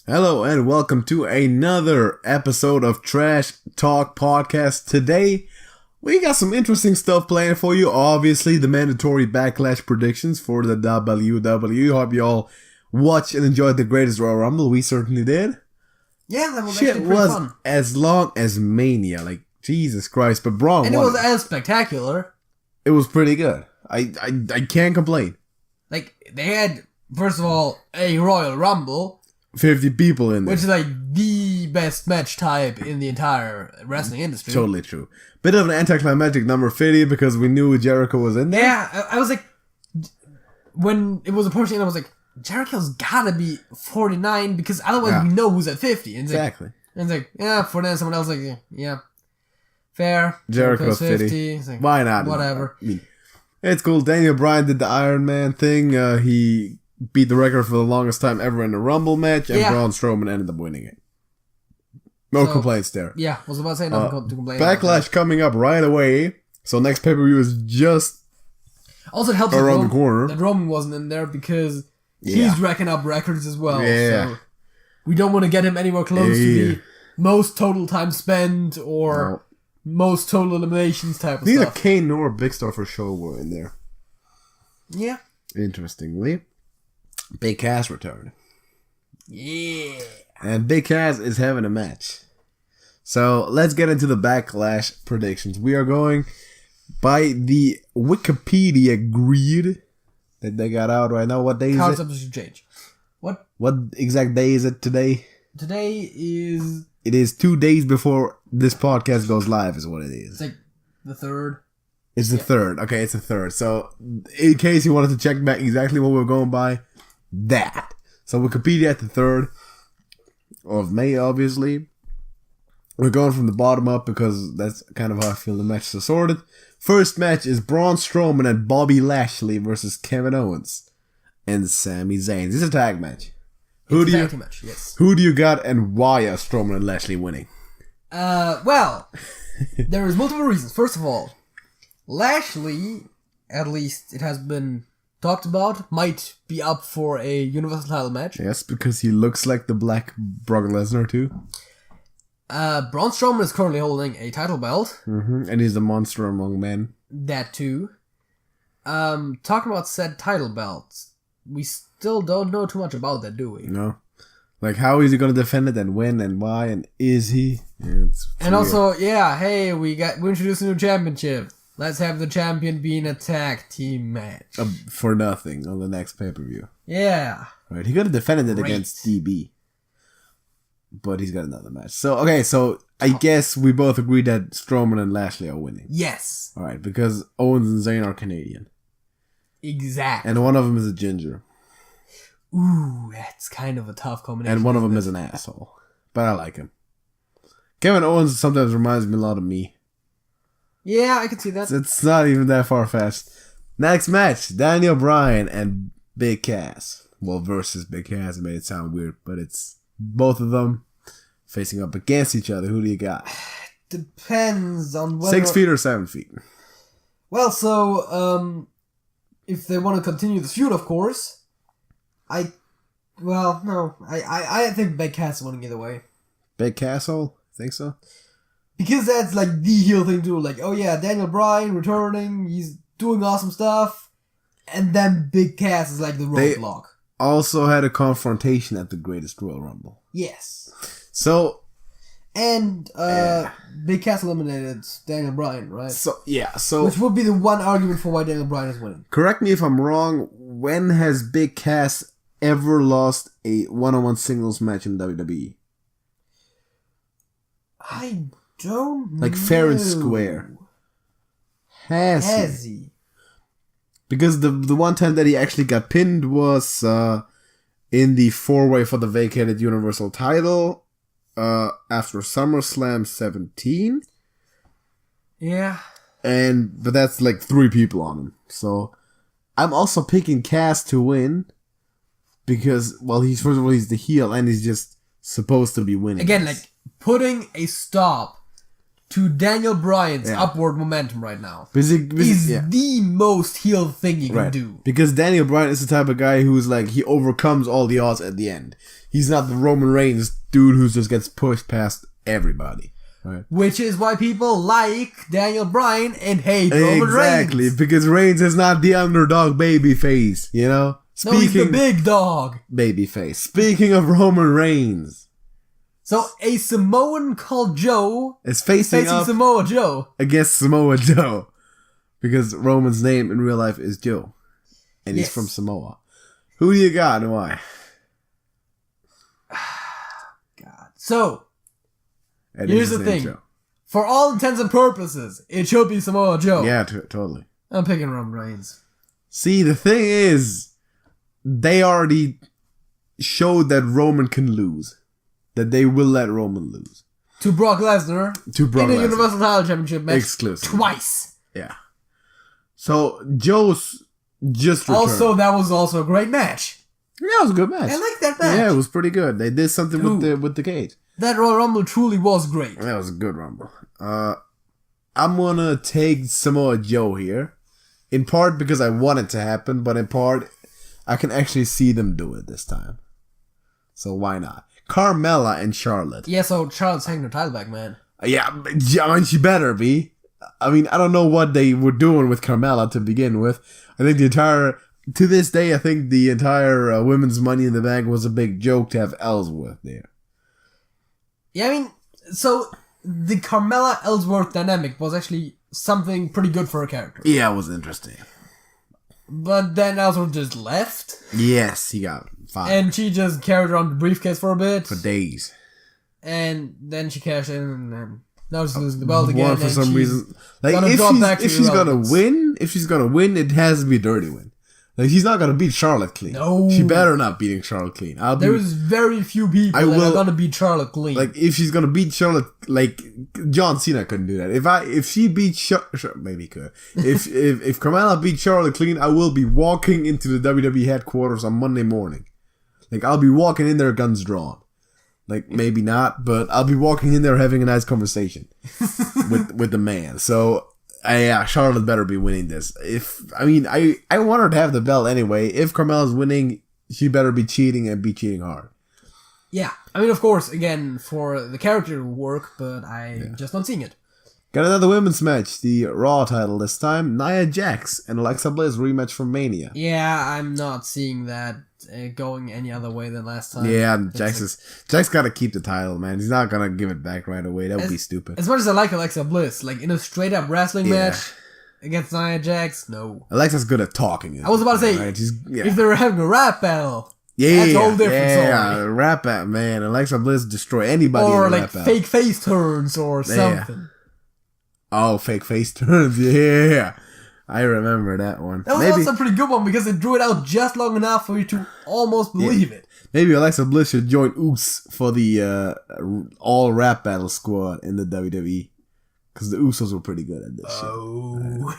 Hello and welcome to another episode of Trash Talk Podcast. Today, we got some interesting stuff planned for you. Obviously, the mandatory Backlash predictions for the WWE. Hope you all watched and enjoyed the Greatest Royal Rumble. We certainly did. Yeah, that was Shit actually pretty was fun. as long as Mania. Like, Jesus Christ. But Braun And it won was as spectacular. It was pretty good. I can't complain. Like, they had, first of all, a Royal Rumble, 50 people in there. which is like the best match type in the entire wrestling industry. Totally true. Bit of an anticlimactic number 50 because we knew Jericho was in there. Yeah, I was like, when it was approaching, I was like, Jericho's gotta be 49 because otherwise we know who's at 50. And it's Exactly. Like, yeah, 49, someone else like, yeah, fair. Jericho's 50. It's like, Why not? Whatever. I mean, it's cool. Daniel Bryan did the Iron Man thing. He beat the record for the longest time ever in a Rumble match, and Braun Strowman ended up winning it. No complaints there. Yeah, was about to say nothing to complain Backlash coming up right away. So next pay-per-view is just also, it helps around the corner. that Roman wasn't in there because he's racking up records as well. Yeah. So we don't want to get him anywhere close to the most total time spent or most total eliminations type of Neither stuff. Kane nor Big Star for Show were in there. Yeah. Interestingly, Big Cass returned. Yeah. And Big Cass is having a match. So let's get into the Backlash predictions. We are going by the Wikipedia grid that they got out right now. What day is it? Concept should change. What? What exact day is it today? Today is... It is 2 days before this podcast goes live is what it is. It's like the 3rd. It's the 3rd. Okay, it's the 3rd. So in case you wanted to check back exactly what we're going by, that. So Wikipedia at the 3rd of May, obviously. We're going from the bottom up because that's kind of how I feel the matches are sorted. First match is Braun Strowman and Bobby Lashley versus Kevin Owens and Sami Zayn. This is a tag match. Who do you got and why are Strowman and Lashley winning? Well, there is multiple reasons. First of all, Lashley, at least it has been talked about, might be up for a Universal title match. Yes, because he looks like the black Brock Lesnar too. Braun Strowman is currently holding a title belt. Mm-hmm. And he's a monster among men. That too. Talking about said title belts, we still don't know too much about that, do we? No. Like, how is he going to defend it and when and why and is he? Yeah, and also, hey, we introduced a new championship. Let's have the champion be in a tag team match. For nothing on the next pay-per-view. Yeah. Right, he could have defended it against DB. But he's got another match. So I guess we both agree that Strowman and Lashley are winning. Yes. Alright, because Owens and Zayn are Canadian. Exactly. And one of them is a ginger. Ooh, that's kind of a tough combination. And one of them is an asshole. But I like him. Kevin Owens sometimes reminds me a lot of me. Yeah, I can see that. It's not even that far-fetched. Next match, Daniel Bryan and Big Cass. Well, versus Big Cass. It made it sound weird, but it's both of them facing up against each other. Who do you got? Depends on whether... 6 feet or 7 feet? Well, so, if they want to continue this feud, of course, I think Big Cass is winning either way. Big Castle? Think so? Because that's like the heel thing to do. Like, oh yeah, Daniel Bryan returning, he's doing awesome stuff, and then Big Cass is like the roadblock. Also had a confrontation at the Greatest Royal Rumble. Yes. So... And, Big Cass eliminated Daniel Bryan, right? So... Which would be the one argument for why Daniel Bryan is winning. Correct me if I'm wrong, when has Big Cass ever lost a one-on-one singles match in WWE? I don't know. Like fair and square. Has he? Because the one time that he actually got pinned was in the 4-way for the vacated Universal title after SummerSlam 17. Yeah. But that's like 3 people on him. So I'm also picking Cass to win because, well, he's the heel and he's just supposed to be winning. Again, like putting a stop to Daniel Bryan's upward momentum right now is the most heel thing you can do. Because Daniel Bryan is the type of guy who's like, he overcomes all the odds at the end. he's not the Roman Reigns dude who just gets pushed past everybody. Right. Which is why people like Daniel Bryan and hate Roman Reigns. Exactly, because Reigns is not the underdog baby face, you know? No, he's the big dog. Baby face. Speaking of Roman Reigns. So, a Samoan called Joe is facing up Samoa Joe. Against Samoa Joe. Because Roman's name in real life is Joe. And he's from Samoa. Who do you got and why? God. So, here's the thing. Joe. For all intents and purposes, it should be Samoa Joe. Yeah, totally. I'm picking Roman Reigns. See, the thing is, they already showed that Roman can lose. That they will let Roman lose. To Brock Lesnar. In a Universal Title Championship match. Exclusive. Twice. Yeah. So, Joe's just returned. Also, that was also a great match. Yeah, it was a good match. I like that match. Yeah, it was pretty good. They did something with the cage. That Royal Rumble truly was great. That was a good Rumble. I'm gonna take Samoa Joe here. In part because I want it to happen, but in part, I can actually see them do it this time. So why not? Carmella and Charlotte. Yeah, so Charlotte's taking her title back, man. Yeah, I mean, she better be. I mean, I don't know what they were doing with Carmella to begin with. I think to this day, I think the entire women's Money in the Bank was a big joke to have Ellsworth there. Yeah, I mean, so the Carmella Ellsworth dynamic was actually something pretty good for her character. Yeah, it was interesting. But then Ellsworth just left. Yes, he got fired. And she just carried around the briefcase for a bit. For days. And then she cashed in and then now she's losing the belt again. For some reason. Like, if she's gonna win, it has to be a dirty win. Like, she's not gonna beat Charlotte clean. No. She better not beating Charlotte clean. There's very few people that are gonna beat Charlotte clean. Like, if she's gonna beat Charlotte, like, John Cena couldn't do that. If she beat maybe he could. If Carmella beat Charlotte clean, I will be walking into the WWE headquarters on Monday morning. Like, I'll be walking in there guns drawn. Like, maybe not, but I'll be walking in there having a nice conversation with the man. So, yeah, Charlotte better be winning this. I want her to have the belt anyway. If Carmella's winning, she better be cheating and be cheating hard. Yeah. I mean, of course, again, for the character to work, but I'm just not seeing it. Got another women's match, the Raw title this time. Nia Jax and Alexa Bliss rematch from Mania. Yeah, I'm not seeing that going any other way than last time. Yeah, Jax got to keep the title, man. He's not gonna give it back right away. That would be stupid. As much as I like Alexa Bliss, like in a straight up wrestling match against Nia Jax, no. Alexa's good at talking. I was about to say, right? If they were having a rap battle, that's a whole different story. Yeah, rap battle, man. Alexa Bliss destroy anybody. Or in a like rap battle. fake face turns or something. Oh, fake face turns. Yeah. I remember that one. That was also a pretty good one because it drew it out just long enough for you to almost believe it. Maybe Alexa Bliss should join Usos for the all rap battle squad in the WWE. Because the Usos were pretty good at this shit. Oh.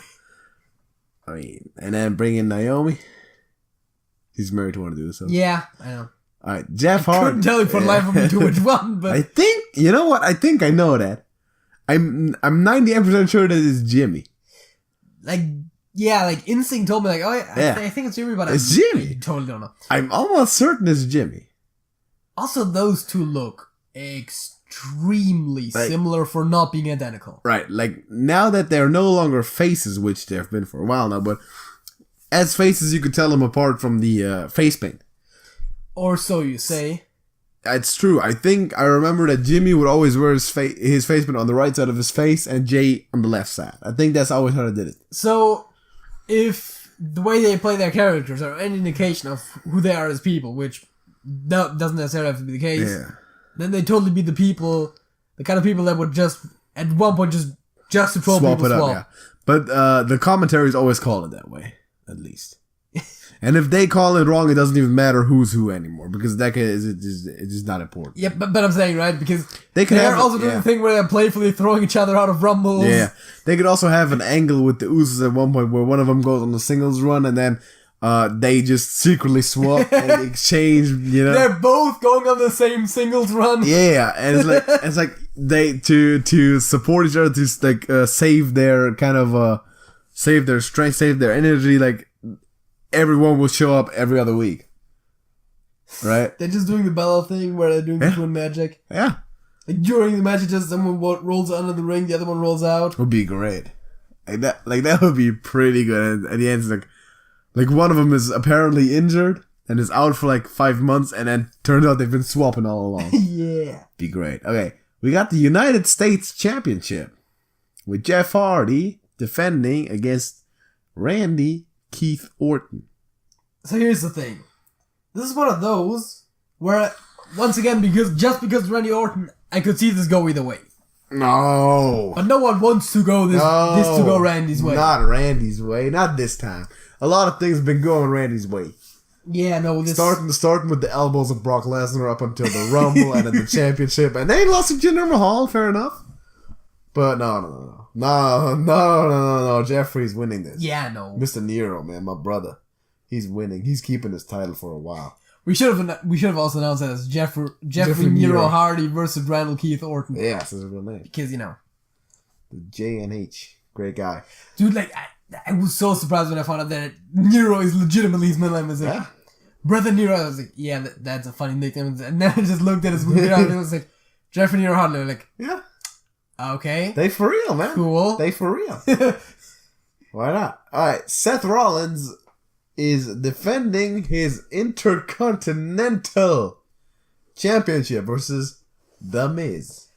I mean, and then bring in Naomi. She's married to one of the Usos. Yeah, I know. Alright, Jeff Hardy. Couldn't tell you for the life of me to which one, but I think, you know what? I think I know that. I'm 98% sure that it's Jimmy. Like instinct told me, like, oh, I think it's Jimmy, but it's Jimmy. I totally don't know. I'm almost certain it's Jimmy. Also, those two look extremely similar for not being identical. Right, like, now that they're no longer faces, which they've been for a while now, but as faces, you could tell them apart from the face paint. Or so you say. It's true. I think I remember that Jimmy would always wear his face paint on the right side of his face and Jay on the left side. I think that's always how they did it. So, if the way they play their characters are any indication of who they are as people, which doesn't necessarily have to be the case, then they totally be the kind of people that would just, at one point, just to troll swap people, it up, yeah. But the commentaries always call it that way, at least. And if they call it wrong, it doesn't even matter who's who anymore, because that is it's just not important. Yeah, but I'm saying, right, because they are also doing the thing where they're playfully throwing each other out of rumbles. Yeah, they could also have an angle with the Usos at one point where one of them goes on the singles run and then they just secretly swap and exchange, you know. They're both going on the same singles run. Yeah, and it's like they to support each other, to like save their kind of save their strength, save their energy, like everyone will show up every other week. right? They're just doing the Bella thing where they're doing the twin magic. Yeah. Like during the match, just someone rolls under the ring, the other one rolls out. Would be great. Like that would be pretty good. And at the end, it's like one of them is apparently injured and is out for like 5 months, and then turns out they've been swapping all along. Yeah. Be great. Okay, we got the United States Championship with Jeff Hardy defending against Randy Keith Orton. So here's the thing. This is one of those where, once again, because Randy Orton, I could see this go either way. No. But no one wants to go this to go Randy's way. Not Randy's way. Not this time. A lot of things have been going Randy's way. Yeah, no. This Starting with the elbows of Brock Lesnar up until the Rumble and then the Championship. And they lost to Jinder Mahal, fair enough. But no. Jeffrey's winning this. Yeah, no. Mr. Nero, man, my brother. He's winning. He's keeping his title for a while. We should have also announced that as Jeffrey Nero Hardy versus Randall Keith Orton. Yeah, that's his real name. Because, the JNH. Great guy. Dude, like, I was so surprised when I found out that Nero is legitimately his middle name. I was like, Brother Nero. I was like, yeah, that's a funny nickname. And then I just looked at his movie and I was like, Jeffrey Nero Hardy. I was like, yeah. Okay. They for real, man. Cool. They for real. Why not? Alright, Seth Rollins is defending his Intercontinental Championship versus The Miz.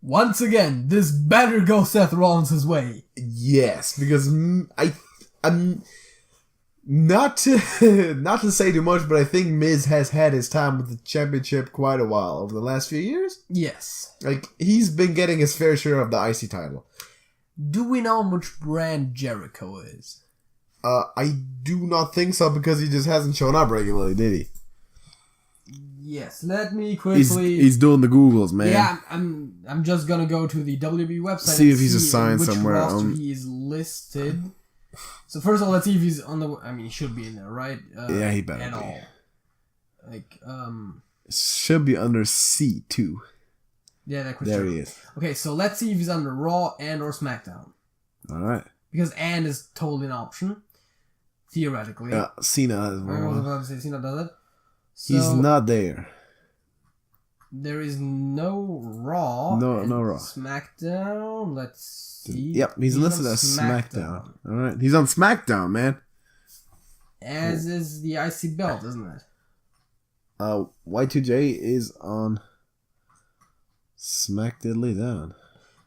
Once again, this better go Seth Rollins' way. Yes, because I'm not to say too much, but I think Miz has had his time with the championship quite a while over the last few years. Yes. Like, he's been getting his fair share of the IC title. Do we know how much brand Jericho is? I do not think so, because he just hasn't shown up regularly, did he? Yes, let me quickly... He's doing the Googles, man. Yeah, I'm just gonna go to the WWE website see if he's assigned somewhere. Which roster he is listed. So first of all, let's see if he's on the... I mean, he should be in there, right? Yeah, he better be. All. Like, should be under C2. Yeah, that there he is. Okay, so let's see if he's under Raw and or SmackDown. Alright. Because and is totally an option. Theoretically. Yeah, Cena has I was about to say Cena does it. So he's not there. There is no Raw. No Raw. SmackDown. Let's see. Yep, he's listed as SmackDown. Alright. He's on SmackDown, man. As is the IC belt, isn't it? Y2J is on SmackDown Down.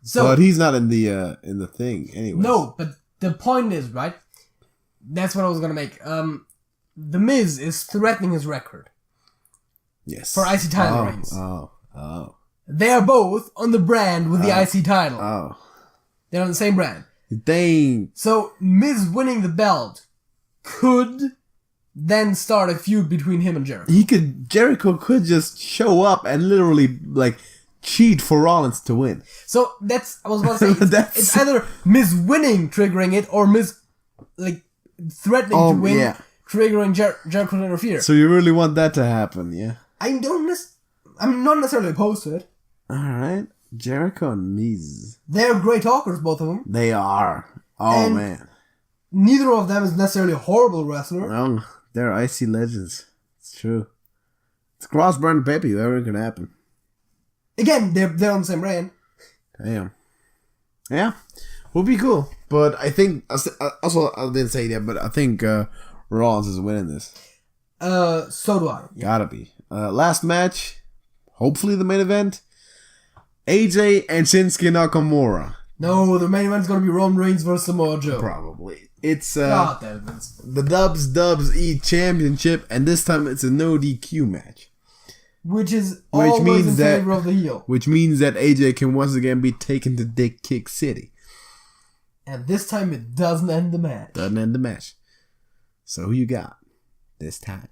So, but he's not in the thing anyway. No, but the point is, right? That's what I was gonna make. The Miz is threatening his record. Yes. For IC title reigns. Oh. They are both on the brand with the IC title. Oh. They're on the same brand. Dang. So Miz winning the belt could then start a feud between him and Jericho. Jericho could just show up and literally like cheat for Rollins to win. So I was about to say it's either Miz winning triggering it or Miz like threatening to win triggering Jericho to interfere. So you really want that to happen, yeah? I'm not necessarily opposed to it. Alright. Jericho and Miz. They're great talkers, both of them. They are. Oh, and man. Neither of them is necessarily a horrible wrestler. No, they're IC legends. It's true. It's cross-brand baby. Whatever can happen. Again, they're on the same brand. Damn. Yeah. Would be cool. But I think... Also, I didn't say that, but I think Rollins is winning this. So do I. Yeah. Gotta be. Last match. Hopefully the main event. AJ and Shinsuke Nakamura. No, the main event's gonna be Roman Reigns versus Samoa Joe. Probably. It's the Dubs Eat Championship, and this time it's a no DQ match. Which means in favor of the heel. Which means that AJ can once again be taken to Dick Kick City. And this time it doesn't end the match. Doesn't end the match. So who you got this time?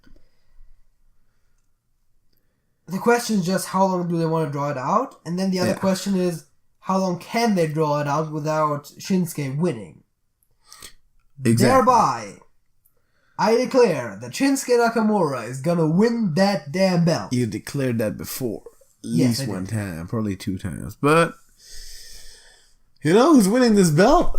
The question is just how long do they want to draw it out? And then the other question is how long can they draw it out without Shinsuke winning? Exactly. Thereby, I declare that Shinsuke Nakamura is gonna win that damn belt. You declared that before. At least one time. Probably 2 times. But, you know who's winning this belt?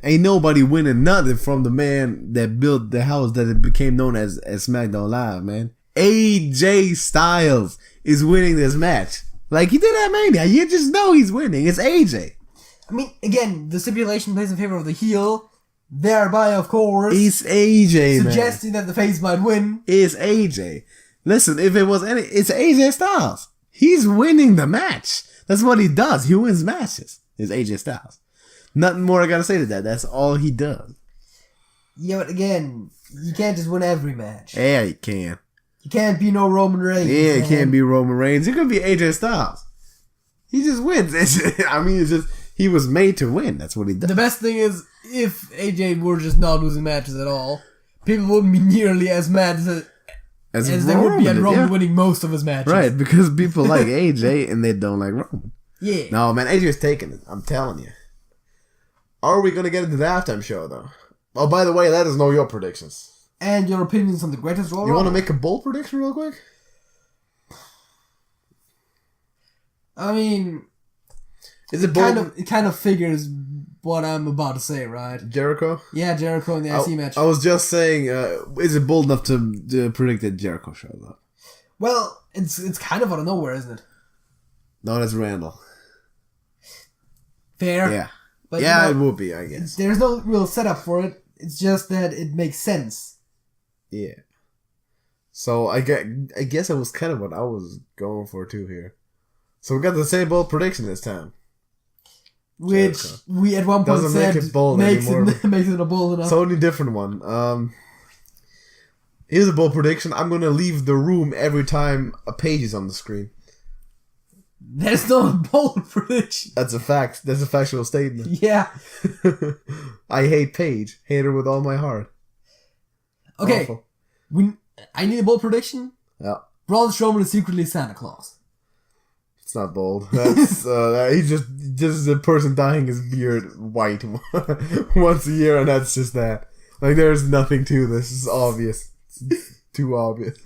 Ain't nobody winning nothing from the man that built the house that it became known as SmackDown Live, man. AJ Styles is winning this match. Like, he did at Mania. You just know he's winning. It's AJ. I mean, again, the stipulation plays in favor of the heel, thereby, of course, it's AJ, suggesting that the face might win. It's AJ. Listen, if it was it's AJ Styles. He's winning the match. That's what he does. He wins matches. It's AJ Styles. Nothing more I gotta say to that. That's all he does. Yeah, but again, you can't just win every match. Yeah, you can. You can't be no Roman Reigns. Yeah, it can't be Roman Reigns. It could be AJ Styles. He just wins. It's just he was made to win. That's what he does. The best thing is, if AJ were just not losing matches at all, people wouldn't be nearly as mad as they would be at Roman winning most of his matches. Right, because people like AJ and they don't like Roman. Yeah. No, man, AJ's taking it. I'm telling you. Are we going to get into the halftime show, though? Oh, by the way, let us know your predictions. And your opinions on the greatest Royal You want to Rumble? make a bold prediction real quick? I mean, Is it bold? It kind of figures what I'm about to say, right? Jericho? Yeah, Jericho in the IC match. I was just saying, is it bold enough to predict that Jericho shows up? Well, it's kind of out of nowhere, isn't it? No, that's Randall. Fair. Yeah. But, yeah, you know, it will be, I guess. There's no real setup for it. It's just that it makes sense. Yeah. So I guess it was kind of what I was going for too here. So we got the same bold prediction this time. Which Jericho. we at one point Doesn't said make it bold makes anymore. makes it a bold enough. So only different one. Here's a bold prediction. I'm gonna leave the room every time a page is on the screen. That's not a bold prediction. That's a fact. That's a factual statement. Yeah. I hate Paige. Hate her with all my heart. Okay. Awful. I need a bold prediction. Yeah. Braun Strowman is secretly Santa Claus. It's not bold. That's he's just a person dyeing his beard white once a year, and that's just that. Like, there's nothing to this. It's obvious. It's too obvious.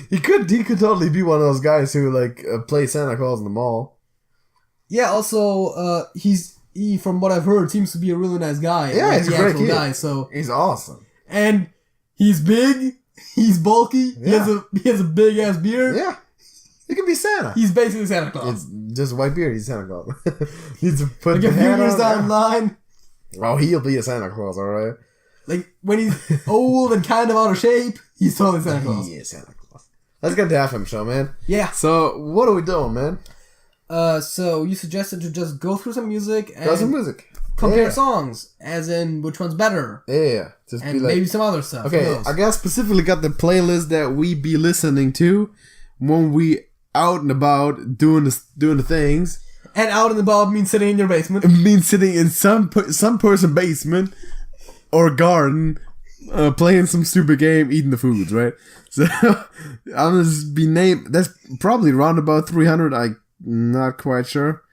he could totally be one of those guys who play Santa Claus in the mall. Yeah. Also, he from what I've heard seems to be a really nice guy. Yeah, like he's a great kid. guy. So He's awesome. and he's big. He's bulky. Yeah. He has a big ass beard. Yeah. He could be Santa. He's basically Santa Claus. It's just a white beard. He's Santa Claus. Needs to put Like the a few hat years on. down the line, Oh, he'll be a Santa Claus, alright? like when he's old and kind of out of shape, he's totally Santa Claus. He is Santa Claus. Let's get to halftime show, man. Yeah. So, what are we doing, man? So you suggested to just go through some music and Got some music. compare Yeah. songs, as in which one's better, Yeah. Just and be like... maybe some other stuff. Who Okay, knows? I got specifically got the playlist that we be listening to when we out and about doing the things. And out and about means sitting in your basement. It means sitting in some person basement or garden, playing some stupid game, eating the foods, right? So I'm just be named. That's probably around about 300. I'm not quite sure.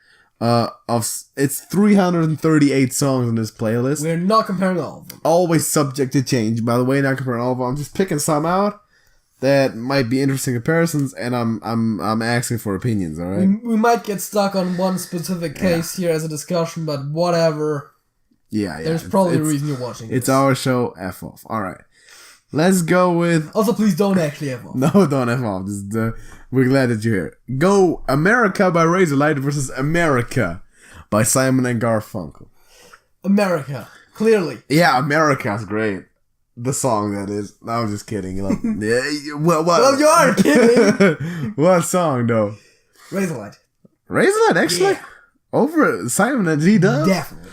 It's 338 songs in this playlist. We're not comparing all of them. Always subject to change, by the way. Not comparing all of them. I'm just picking some out that might be interesting comparisons, and I'm asking for opinions. All right. We might get stuck on one specific case here as a discussion, but whatever. Yeah. There's probably a reason you're watching It's this. our show. F off. All right. Let's go with. Also, please don't actually have one. No, don't F off. We're glad that you're here. Go America by Razorlight versus America by Simon and Garfunkel. America. Clearly. Yeah, America's great. The song, that is. No, I'm just kidding. Like, yeah, what? Well, you are kidding. What song, though? Razorlight. Razorlight, actually? Yeah. Over Simon and G Dub? Definitely.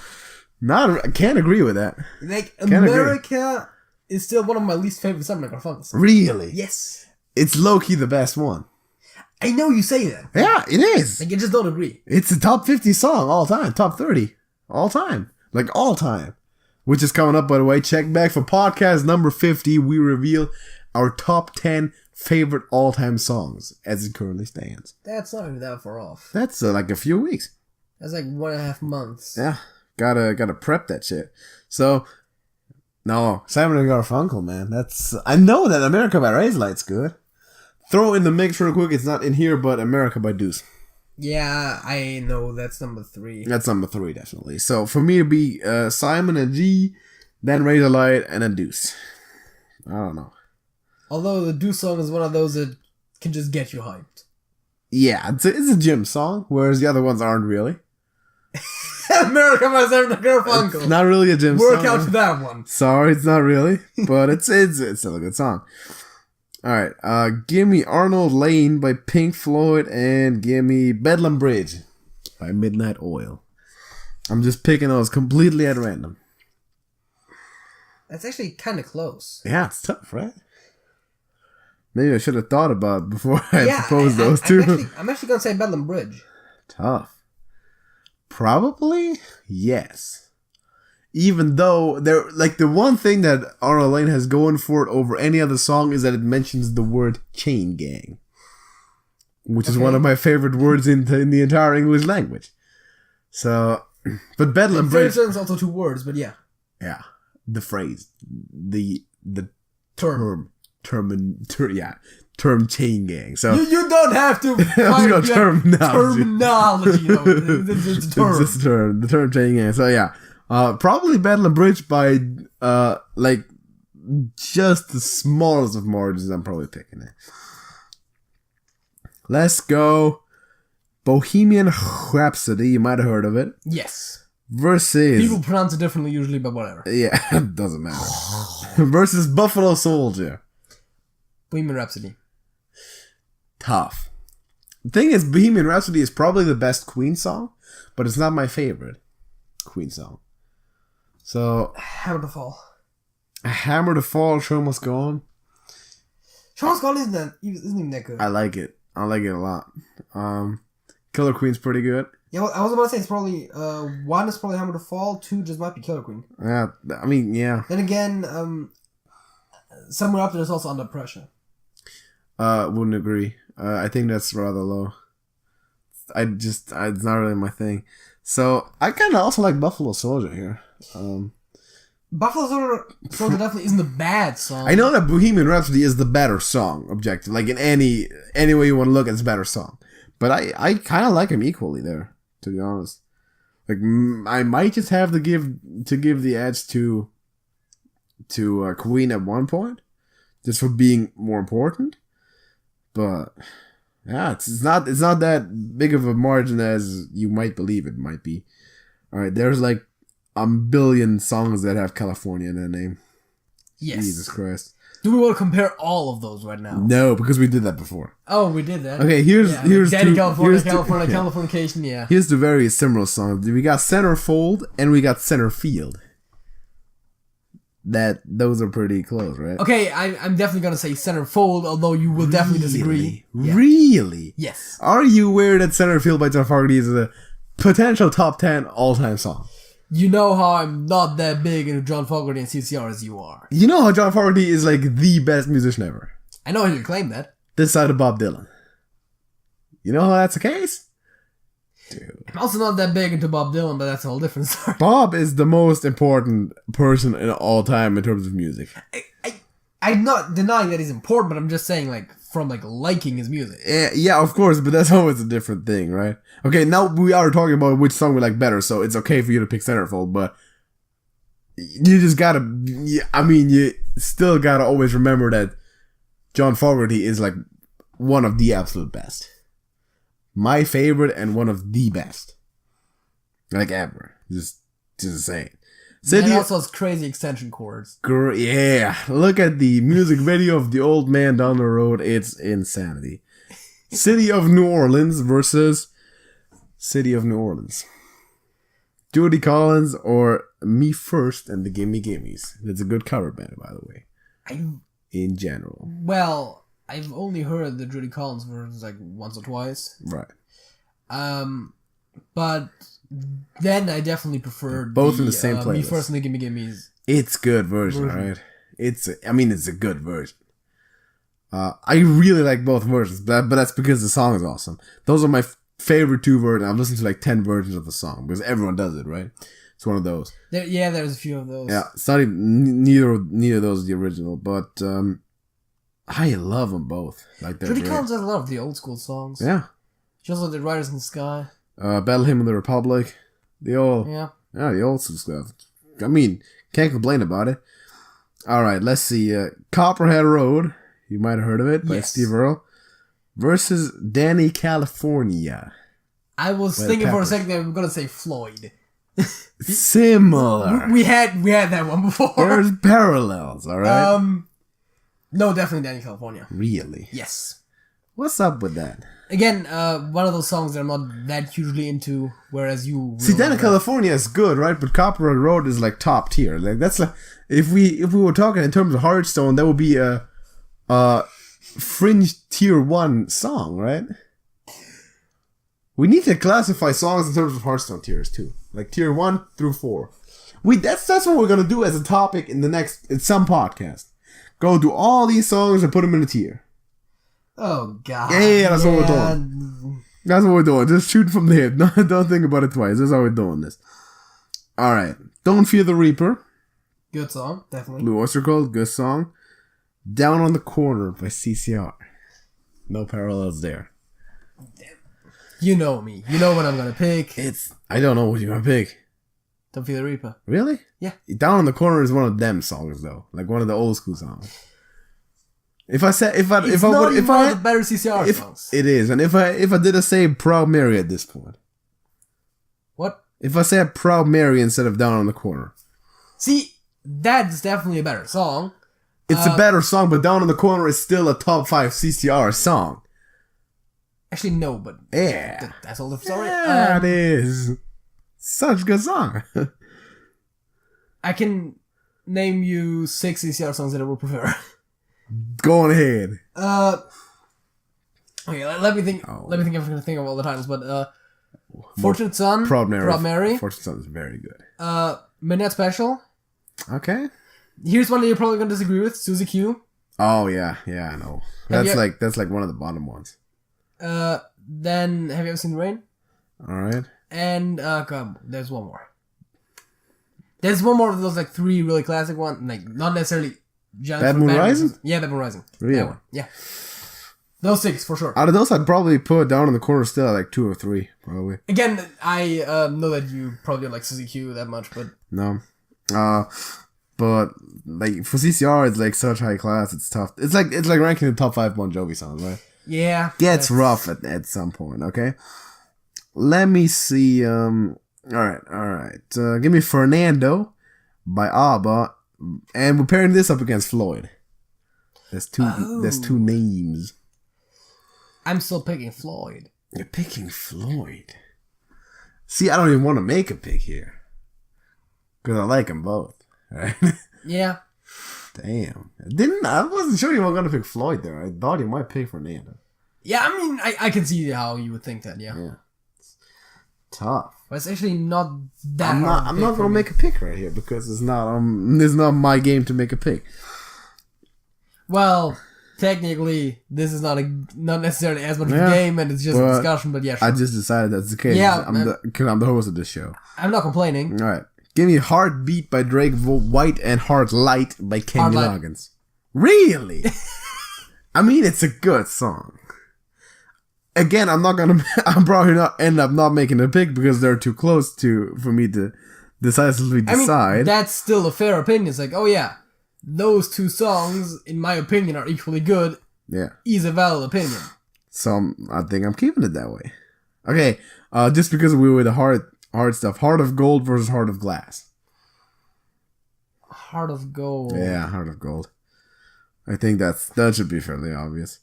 I can't agree with that. Like, Can't America is still one of my least favorite Simon and Garfunkel songs. Really? Yes. It's low-key the best one. I know you say that. Yeah, it is. Like, I just don't agree. It's a top 50 song all time. Top 30. All time. Like, all time. Which is coming up, by the way. Check back for podcast number 50. We reveal our top 10 favorite all-time songs as it currently stands. That's not even that far off. That's like a few weeks. That's like 1.5 months. Yeah. Gotta prep that shit. So, no. Simon and Garfunkel, man. I know that America by Razorlight's good. Throw in the mix real quick. It's not in here, but America by Deuce. Yeah, I know that's number 3. That's number 3, definitely. So for me to be Simon and G, then Razorlight, and then Deuce. I don't know. Although the Do song is one of those that can just get you hyped. Yeah, it's a gym song, whereas the other ones aren't really. America Must Have the Garfunkel. It's not really a gym Work song. out for that one. Sorry, it's not really, but it's still a good song. All right, give me Arnold Lane by Pink Floyd and give me Bedlam Bridge by Midnight Oil. I'm just picking those completely at random. That's actually kind of close. Yeah, it's tough, right? Maybe I should have thought about it before I proposed those two. I'm actually going to say Bedlam Bridge. Tough. Probably yes. Even though the one thing that Arnold Lane has going for it over any other song is that it mentions the word chain gang, which is one of my favorite words in the entire English language. So, but Bedlam Bridge is also 2 words, but yeah. Yeah, the phrase, the term chain gang. So you don't have to find terminology. It's a term. It's just a term. The term chain gang. So yeah, probably Bedlam Bridge by just the smallest of margins. I'm probably picking it. Let's go. Bohemian Rhapsody. You might have heard of it. Yes. Versus people pronounce it differently usually, but whatever. Yeah, it doesn't matter. Versus Buffalo Soldier. Bohemian Rhapsody. Tough. The thing is, Bohemian Rhapsody is probably the best Queen song, but it's not my favorite Queen song. So, Hammer to Fall. Hammer to Fall, Show Must Go On. Show Must Go On isn't even that good. I like it. I like it a lot. Killer Queen's pretty good. Yeah, well, I was about to say it's probably 1 is probably Hammer to Fall, 2 just might be Killer Queen. Yeah, I mean, yeah. Then again, Somewhere Up There is also Under Pressure. Wouldn't agree. I think that's rather low. It's not really my thing. So I kind of also like Buffalo Soldier here. Buffalo Soldier definitely isn't a bad song. I know that Bohemian Rhapsody is the better song, objective. Like in any way you want to look at, it's a better song. But I kind of like him equally there, to be honest. Like I might just have to give the edge to Queen at one point, just for being more important. But yeah, it's not that big of a margin as you might believe it might be. All right, there's like a billion songs that have California in their name. Yes. Jesus Christ. Do we want to compare all of those right now? No, because we did that before. Oh, we did that. Okay, here's Daddy California, Californication, yeah. Here's the very similar songs. We got Centerfold and we got Centerfield. Those are pretty close, right? Okay, I'm definitely gonna say Centerfold, although you will definitely disagree. Yeah. Really? Yes. Are you aware that Centerfield by John Fogerty is a potential top 10 all-time song? You know how I'm not that big into John Fogerty and CCR as you are. You know how John Fogerty is like the best musician ever. I know you claim that. This side of Bob Dylan. You know how that's the case? Dude. I'm also not that big into Bob Dylan, but that's a whole different story. Bob is the most important person in all time in terms of music. I'm not denying that he's important, but I'm just saying, like, from, like, liking his music. Yeah, of course, but that's always a different thing, right? Okay, now we are talking about which song we like better, so it's okay for you to pick Centerfold, but you just gotta, you still gotta always remember that John Fogerty is, like, one of the absolute best. My favorite and one of the best. Like, ever. Just saying. And also has crazy extension chords. Yeah, look at the music video of The Old Man Down the Road. It's insanity. City of New Orleans versus City of New Orleans. Judy Collins or Me First and the Gimme Gimmes. That's a good cover band, by the way. In general. Well, I've only heard the Judy Collins versions like once or twice. Right. But then I definitely preferred both in the same playlist. Me First and the Gimme Gimmes. It's a good version, right? It's a good version. I really like both versions, but that's because the song is awesome. Those are my favorite 2 versions. I've listened to like 10 versions of the song because everyone does it, right? It's one of those. There's a few of those. Yeah, it's not even neither of those is the original, but I love them both. Like Judy Collins has a lot of the old school songs. Yeah. She also did Riders in the Sky. Battle Hymn of the Republic. The old school stuff. I mean, can't complain about it. All right, let's see. Copperhead Road You might have heard of it by Steve Earle. Versus Danny California. I was thinking for a second that we were going to say Floyd. Similar. We had that one before. There's parallels, alright? No, definitely Danny California. Really? Yes. What's up with that? Again, one of those songs that I'm not that hugely into, whereas you... See, Danny California is good, right? But Copyright Road is like top tier. Like that's like if we were talking in terms of Hearthstone, that would be a fringe tier 1 song, right? We need to classify songs in terms of Hearthstone tiers too, like tier 1 through 4. That's what we're gonna do as a topic in some podcast. Go do all these songs and put them in a tier. Oh god. Yeah, that's what we're doing. That's what we're doing. Just shoot from the hip. Don't think about it twice. That's how we're doing this. All right. Don't Fear the Reaper. Good song, definitely. Blue Oyster Cult, good song. Down on the Corner by CCR. No parallels there. You know me. You know what I'm gonna pick. I don't know what you're gonna pick. Don't Fear the Reaper. Really? Yeah. Down on the Corner is one of them songs though, like one of the old school songs. If I said one of the better CCR songs. It is, and if I did a say Proud Mary at this point. What? If I said Proud Mary instead of Down on the Corner. See, that's definitely a better song. It's a better song, but Down on the Corner is still a top 5 CCR song. Actually, no, but yeah, that's all the story. Yeah, it is. Such a good song. I can name you 6 CCR songs that I would prefer. Go on ahead. Okay, let me think. Let me think if I'm gonna think of all the titles. But Fortunate Son, Proud Mary. Fortunate Son is very good. Midnight Special. Okay. Here's one that you're probably gonna disagree with. Suzy Q. Oh yeah, I know. That's like one of the bottom ones. Then have you ever seen the Rain? All right. And God, there's one more. There's one more of those like 3 really classic ones, like not necessarily. Bad Moon Rising? Yeah, Bad Moon Rising. Really? Yeah. Those 6 for sure. Out of those, I'd probably put Down in the Corner still at like 2 or 3, probably. Again, I know that you probably don't like Suzy Q that much, but no. But like for CCR, it's like such high class. It's tough. It's like ranking the top 5 Bon Jovi songs, right? Yeah. Gets rough at some point. Okay. Let me see. All right. Give me Fernando by ABBA. And we're pairing this up against Floyd. There's two names. I'm still picking Floyd. You're picking Floyd. See, I don't even want to make a pick here. Because I like them both. Right? Yeah. Damn. I wasn't sure you were going to pick Floyd there. I thought you might pick Fernando. Yeah, I mean, I can see how you would think that, yeah. It's tough. But it's actually not that I'm not going to make a pick right here because it's not my game to make a pick. Well, technically, this is not necessarily as much of a game, and it's just a discussion, but yeah, sure. I just decided that's the case. Yeah. Because I'm the host of this show. I'm not complaining. All right. Give me Heartbeat by Drake White and Heart Light by Kenny Loggins. Really? I mean, it's a good song. Again, I'm probably not end up not making a pick because they're too close for me to decisively decide. I mean, that's still a fair opinion. It's like, oh yeah, those 2 songs, in my opinion, are equally good. Yeah. Is a valid opinion. So I think I'm keeping it that way. Okay, just because we were the hard stuff. Heart of Gold versus Heart of Glass. Heart of Gold. Yeah, Heart of Gold. I think that should be fairly obvious.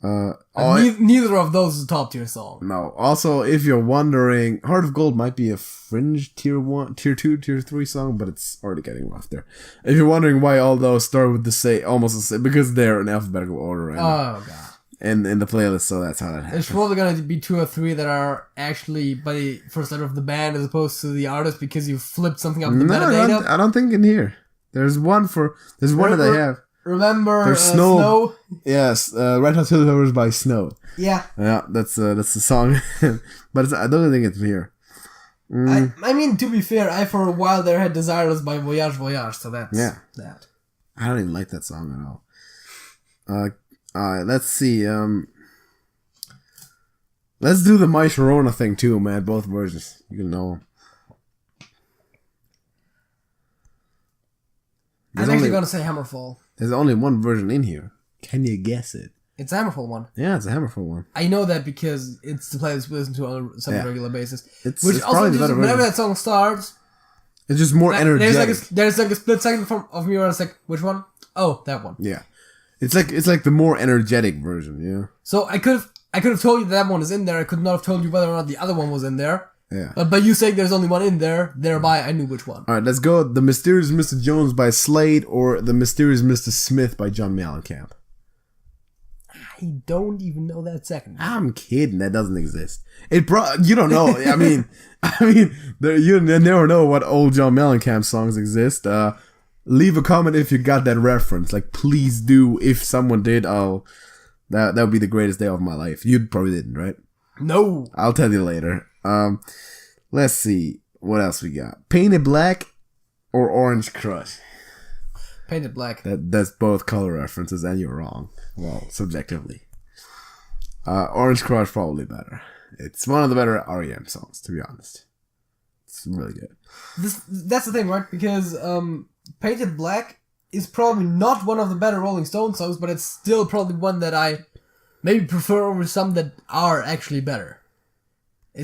Neither of those is a top tier song. No. Also, if you're wondering, Heart of Gold might be a fringe tier 1, tier 2, tier 3 song, but it's already getting rough there. If you're wondering why all those start with almost the same, because they're in alphabetical order right now. Oh god. And in the playlist, so that's how that happens. There's probably gonna be 2 or 3 that are actually by the first letter of the band as opposed to the artist because you flipped something up in the metadata. I don't think in here. There's one that I have. Remember Snow? Yes, Red Hot Chili Peppers by Snow. Yeah. Yeah, that's the song. But I don't think it's here. I mean, to be fair, I for a while there had Desireless by Voyage Voyage, so that's that. I don't even like that song at all. Let's see. Let's do the My Sharona thing too, man. Both versions. You can know them. I'm actually going to say Hammerfall. There's only one version in here. Can you guess it? It's a Hammerfall one. Yeah, it's a Hammerfall one. I know that because it's the playlist we listen to on a semi-regular basis. It's Which also, probably just, whenever that song starts... It's just more energetic. There's like a split second of me where it's like, which one? Oh, that one. Yeah. It's like the more energetic version, yeah. So I could have told you that one is in there. I could not have told you whether or not the other one was in there. Yeah. But you saying there's only one in there, thereby I knew which one. Alright, let's go. The Mysterious Mr. Jones by Slade or The Mysterious Mr. Smith by John Mellencamp. I don't even know that second. I'm kidding. That doesn't exist. You don't know. I mean, you never know what old John Mellencamp songs exist. Leave a comment if you got that reference. Like, please do. If someone did, that would be the greatest day of my life. You probably didn't, right? No. I'll tell you later. Let's see what else we got. Painted Black or Orange Crush. Painted Black. That's both color references, and you're wrong. Well, subjectively. Orange Crush probably better. It's one of the better REM songs, to be honest. It's really good. That's the thing, right? Because Painted Black is probably not one of the better Rolling Stones songs, but it's still probably one that I maybe prefer over some that are actually better. I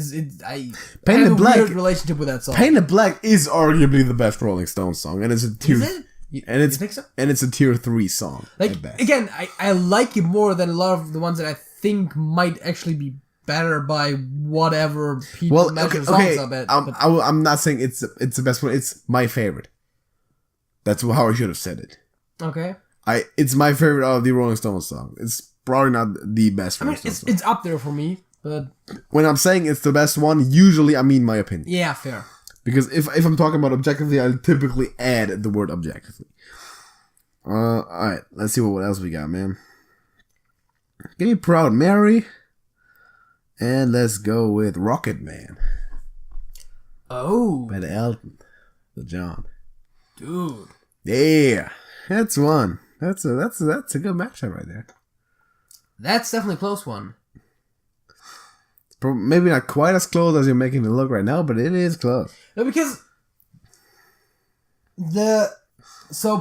have a weird relationship with that song. Painted Black is arguably the best Rolling Stones song, and it's a tier. Is it? You think so? And it's a tier 3 song. Like again, I like it more than a lot of the ones that I think might actually be better by whatever people measure songs up at. I'm not saying it's the best one. It's my favorite. That's how I should have said it. Okay. It's my favorite of the Rolling Stones song. It's probably not the best Rolling Stones song. It's up there for me, but when I'm saying it's the best one, usually I mean my opinion. Yeah, fair. Because if I'm talking about objectively, I typically add the word objectively. Alright, let's see what else we got, man. Give me Proud Mary. And let's go with Rocket Man. Oh. By the Elton. The John. Dude. Yeah. That's one. That's a good matchup right there. That's definitely a close one. Maybe not quite as close as you're making it look right now, but it is close. No, because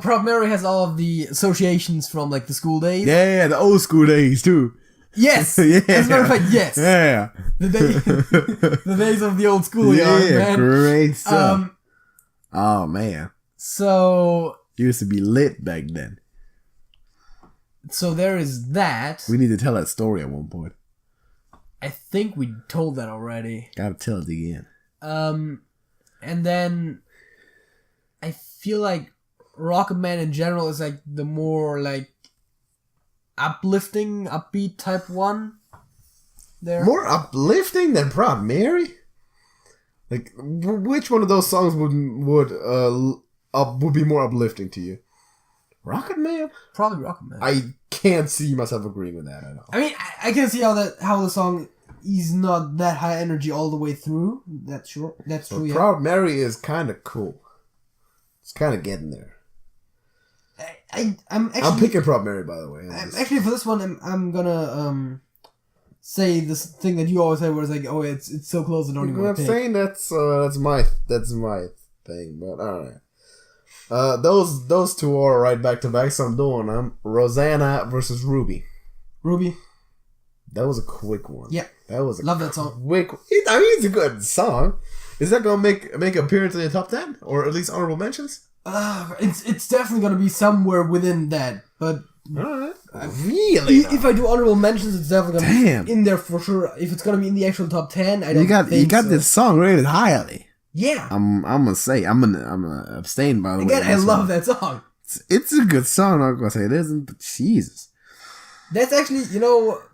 Proud Mary has all of the associations from like the school days. Yeah, the old school days too. Yes. Yeah. As a matter of fact, yes. Yeah. The days of the old school. Yeah, man. Great stuff. Oh man. So you used to be lit back then. So there is that. We need to tell that story at one point. I think we told that already. Gotta tell it again. And then I feel like Rocket Man in general is like the more like uplifting, upbeat type one. There. More uplifting than Proud Mary? Like, which one of those songs would be more uplifting to you? Rocket Man? Probably Rocket Man. I can't see myself agreeing with that at all. I mean, I can see how the song is not that high energy all the way through. That's true. That's true. Proud Mary is kind of cool. It's kind of getting there. I'm picking Proud Mary, by the way. Actually, for this one, I'm gonna say this thing that you always say, where it's like, oh, it's so close, I don't even want to pick. I'm saying that's my thing, but all right. Those two are right back to back, so I'm doing them. Rosanna versus Ruby. Ruby. That was a quick one. Yeah. That was love that song. Quick. I mean, it's a good song. Is that gonna make an appearance in the top 10 or at least honorable mentions? It's definitely gonna be somewhere within that, but alright. Really? If I do honorable mentions, it's definitely gonna be in there for sure. If it's gonna be in the actual top 10, I don't think you got this song rated highly. Yeah. I'm gonna abstain, by the way. Again, I love that song. It's a good song, I'm not gonna say it isn't, but Jesus. That's actually,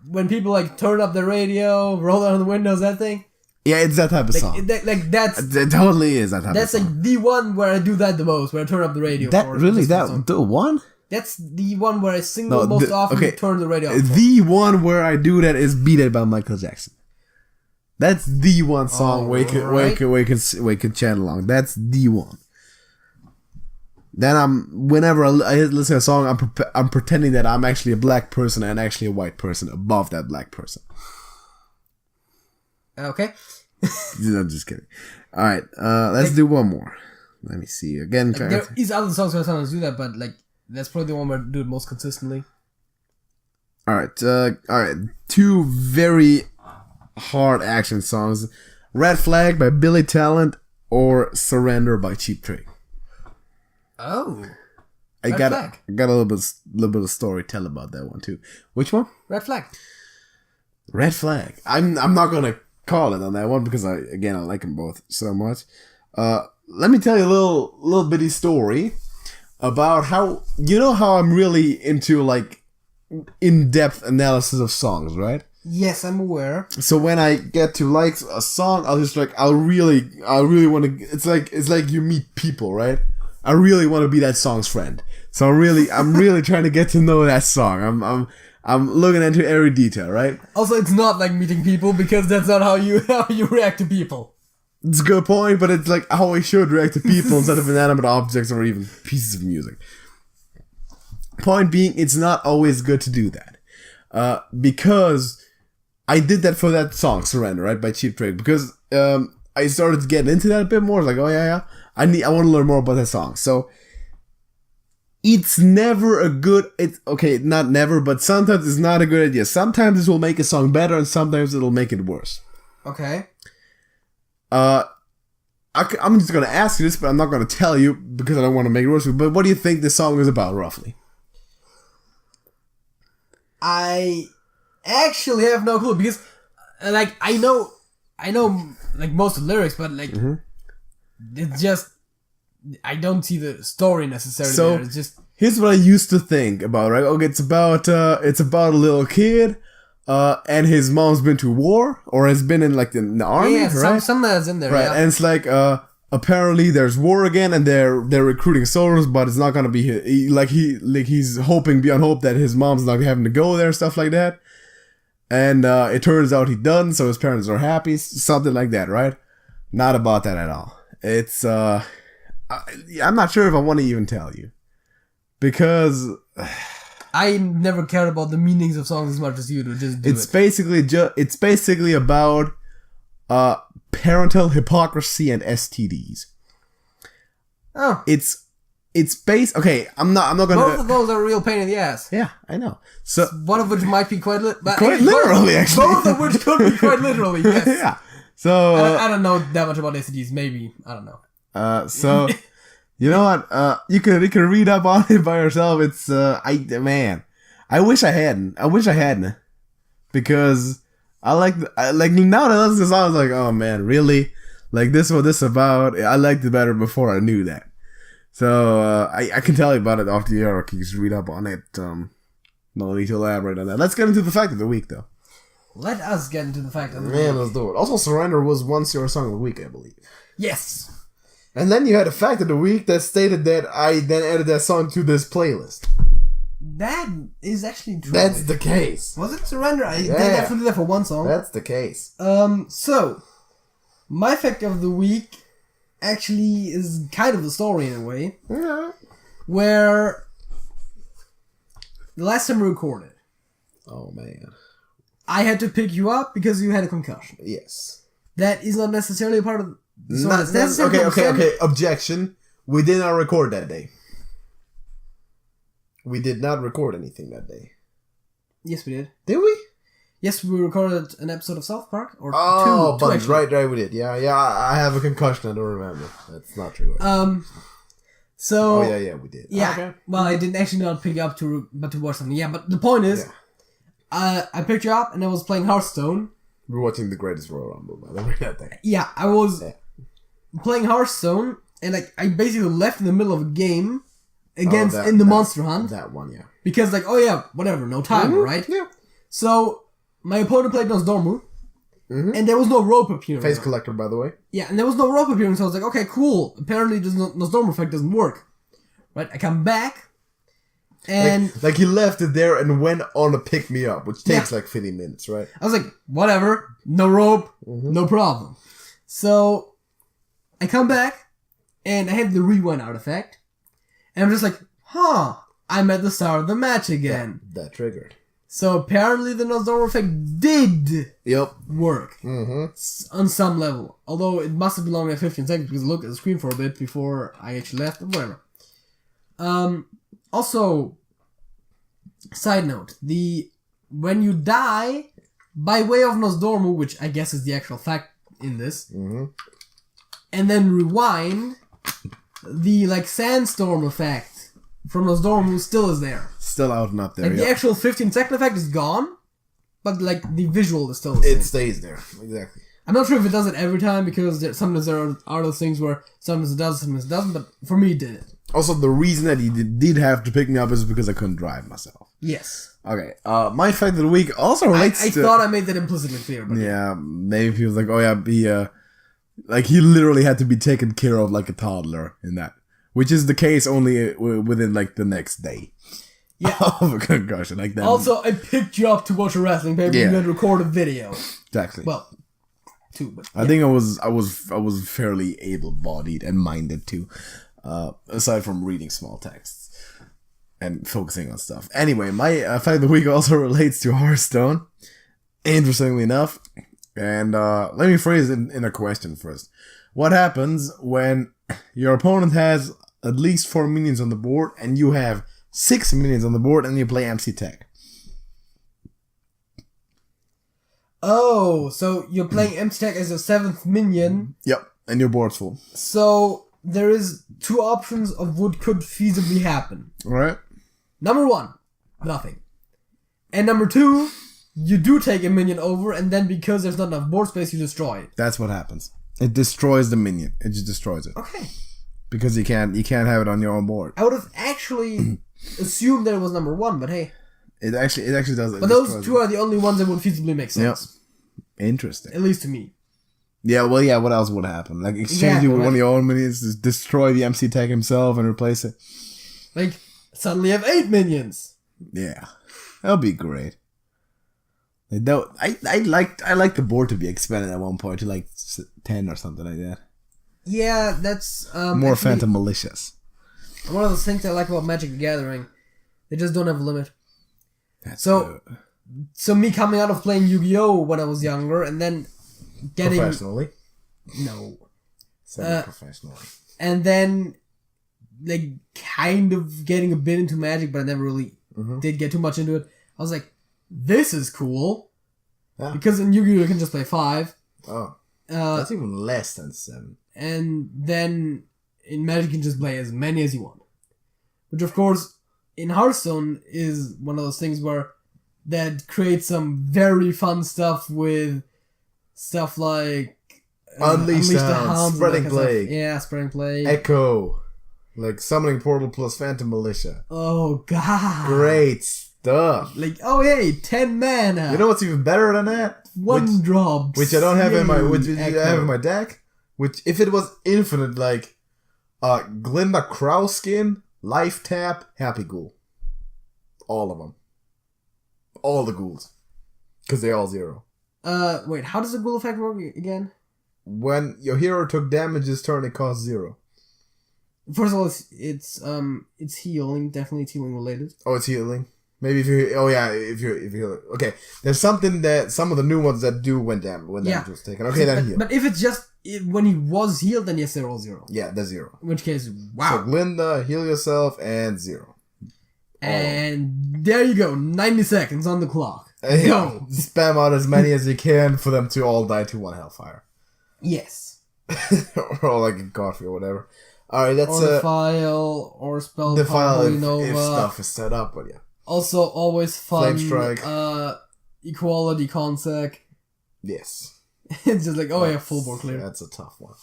when people like turn up the radio, roll down the windows, that thing. Yeah, it's that type of song. It totally is that type of song. That's like the one where I do that the most, where I turn up the radio. The one? That's the one where I sing most often. Turn the radio up. The one where I do that is "Beat It" by Michael Jackson. That's the one song where you can chant along. That's the one. Then whenever I listen to a song, I'm pretending that I'm actually a black person and actually a white person above that black person. Okay. I'm just kidding. All right, let's do one more. Let me see again. There is other songs where sometimes do that, but like that's probably the one where I do it most consistently. Alright. Two very hard action songs. Red Flag by Billy Talent or Surrender by Cheap Trick. Oh. I got a little bit of story to tell about that one too. Which one? Red Flag. Red Flag. I'm not gonna call it on that one because I like them both so much. Let me tell you a little bitty story about how I'm really into like in-depth analysis of songs, right? Yes, I'm aware. So when I get to like a song, I really want to. It's like you meet people, right? I really want to be that song's friend. So I'm really trying to get to know that song. I'm looking into every detail, right? Also, it's not like meeting people because that's not how you react to people. It's a good point, but it's like how I should react to people instead of inanimate objects or even pieces of music. Point being, it's not always good to do that. Because I did that for that song, Surrender, right, by Cheap Trick. Because I started to get into that a bit more. Like, oh yeah. I want to learn more about that song. So it's never a good. Not never, but sometimes it's not a good idea. Sometimes this will make a song better, and sometimes it'll make it worse. Okay. I'm just gonna ask you this, but I'm not gonna tell you because I don't want to make it worse. But what do you think this song is about, roughly? I actually have no clue because, like, I know, like most of the lyrics, but like. Mm-hmm. It's just I don't see the story necessarily. So there. It's just here's what I used to think about. Right? Okay, it's about a little kid, and his mom's been to war or has been in like the army. Yeah, right? some that's in there. Right, yeah. And it's like apparently there's war again, and they're recruiting soldiers, but it's not gonna be he's hoping beyond hope that his mom's not having to go there, stuff like that. And it turns out he doesn't, so his parents are happy, something like that, right? Not about that at all. It's, I'm not sure if I want to even tell you. Because I never cared about the meanings of songs as much as you do. Just do it. It's basically about parental hypocrisy and STDs. Oh. It's okay, I'm not gonna. Both of those are a real pain in the ass. Yeah, I know. So one of which might be quite literally, actually. Both of which could be quite literally, yes. Yeah. So I don't know that much about STDs. Maybe I don't know. So you know what? You can read up on it by yourself. It's I wish I hadn't, because I like now that I listen to the song, I was like, oh man, really? Like this is what this is about. I liked it better before I knew that. So I can tell you about it off the air. Or you can just read up on it. No need to elaborate on that. Let's get into the fact of the week, though. Let us get into the fact of the week. Man, let's do it. Also, Surrender was once your song of the week, I believe. Yes. And then you had a fact of the week that stated that I then added that song to this playlist. That is actually true. That's the case. Was it Surrender? They definitely did that for one song. That's the case. So, my fact of the week actually is kind of a story in a way. Yeah. Where the last time we recorded. Oh, man. I had to pick you up because you had a concussion. Yes. That is not necessarily a part of the song. Okay. Objection. We did not record that day. We did not record anything that day. Yes, we did. Did we? Yes, we recorded an episode of South Park. Or two right, we did. Yeah, I have a concussion, I don't remember. That's not true. So... Oh, yeah, we did. Yeah, okay. Well, I didn't actually not pick you up but to watch something. Yeah, but the point is... Yeah. I picked you up and I was playing Hearthstone. We're watching the Greatest Royal Rumble, by the way, that thing. Yeah, I was playing Hearthstone and like I basically left in the middle of a game against Monster Hunt. That one, yeah. Because like, oh yeah, whatever, no timer, right? Yeah. So my opponent played Nosdormu, and there was no rope appearing. Face collector, by the way. Yeah, and there was no rope appearing, so I was like, okay, cool. Apparently this Nosdormu effect doesn't work. Right, I come back. And like he left it there and went on a pick me up, which takes like 15 minutes, right? I was like, whatever, no rope, no problem. So I come back and I had the rewind artifact, and I'm just like, I'm at the start of the match again. That triggered. So apparently the Nosdormu effect did work on some level, although it must have been longer than 15 seconds because I looked at the screen for a bit before I actually left, but whatever. Also, side note, the when you die, by way of Nosdormu, which I guess is the actual fact in this, and then rewind, the sandstorm effect from Nosdormu still is there. Still out and up there. The actual 15-second effect is gone, but the visual is still the same. It stays there, exactly. I'm not sure if it does it every time, because sometimes there are those things where sometimes it does, sometimes it doesn't, but for me it did it. Also, the reason that he did have to pick me up is because I couldn't drive myself. Yes. Okay, my fact of the week also relates to... I thought I made that implicitly clear, but... Yeah, maybe he was like, oh yeah, he literally had to be taken care of like a toddler in that. Which is the case only within the next day. Yeah. Of a concussion, like that. Also, I picked you up to watch a wrestling paper and then record a video. Exactly. Well... But, I think I was fairly able-bodied and minded too, aside from reading small texts and focusing on stuff. Anyway, my fact of the week also relates to Hearthstone, interestingly enough. And let me phrase it in a question first. What happens when your opponent has at least 4 minions on the board and you have 6 minions on the board and you play MC Tech? Oh, so you're playing MC Tech as a 7th minion. Yep, and your board's full. So there is 2 options of what could feasibly happen. Alright. Number 1, nothing. And number 2, you do take a minion over, and then because there's not enough board space, you destroy it. That's what happens. It destroys the minion. It just destroys it. Okay. Because you can't have it on your own board. I would have actually assumed that it was number 1, but hey. It actually does. But those 2 are the only ones that would feasibly make sense. Yep. Interesting. At least to me. Yeah, well, yeah, what else would happen? Exchange it with one of your own minions, just destroy the MC Tech himself and replace it. Suddenly have 8 minions. Yeah. That'll be great. I like the board to be expanded at one point to 10 or something like that. Yeah, that's... more Phantom Malicious. One of those things I like about Magic the Gathering. They just don't have a limit. That's good. So me coming out of playing Yu-Gi-Oh! When I was younger, and then getting... Professionally? No. Semi-professionally. And then, kind of getting a bit into Magic, but I never really did get too much into it. I was like, this is cool. Yeah. Because in Yu-Gi-Oh! You can just play 5. Oh. That's even less than 7. And then in Magic you can just play as many as you want. Which, of course, in Hearthstone is one of those things where that creates some very fun stuff with stuff like Unleash the Hound, Spreading Plague. Yeah, Spreading Plague. Echo. Summoning Portal plus Phantom Militia. Oh, God. Great stuff. 10 mana. You know what's even better than that? 1 drop. Which I don't have in my I have in my deck. Which, if it was infinite, Glinda Crow skin, Life Tap, Happy Ghoul. All of them. All the ghouls. Because they all 0. Wait, how does the ghoul effect work again? When your hero took damage this turn, it costs 0. First of all, it's healing. Definitely it's healing related. Oh, it's healing. Maybe if you're okay. There's something that some of the new ones that do when damage was taken. Okay, then heal. But if it's just when he was healed, then yes, they're all 0. Yeah, they're 0. In which case, wow. So Glinda, heal yourself, and 0. And there you go, 90 seconds on the clock. Go. Spam out as many as you can for them to all die to 1 Hellfire. Yes. Or a coffee or whatever. Alright, that's or Defile, or Spell Defile if stuff is set up, but yeah. Also, always fun. Flame Strike. Equality Consec. Yes. It's just full board clear. That's a tough one.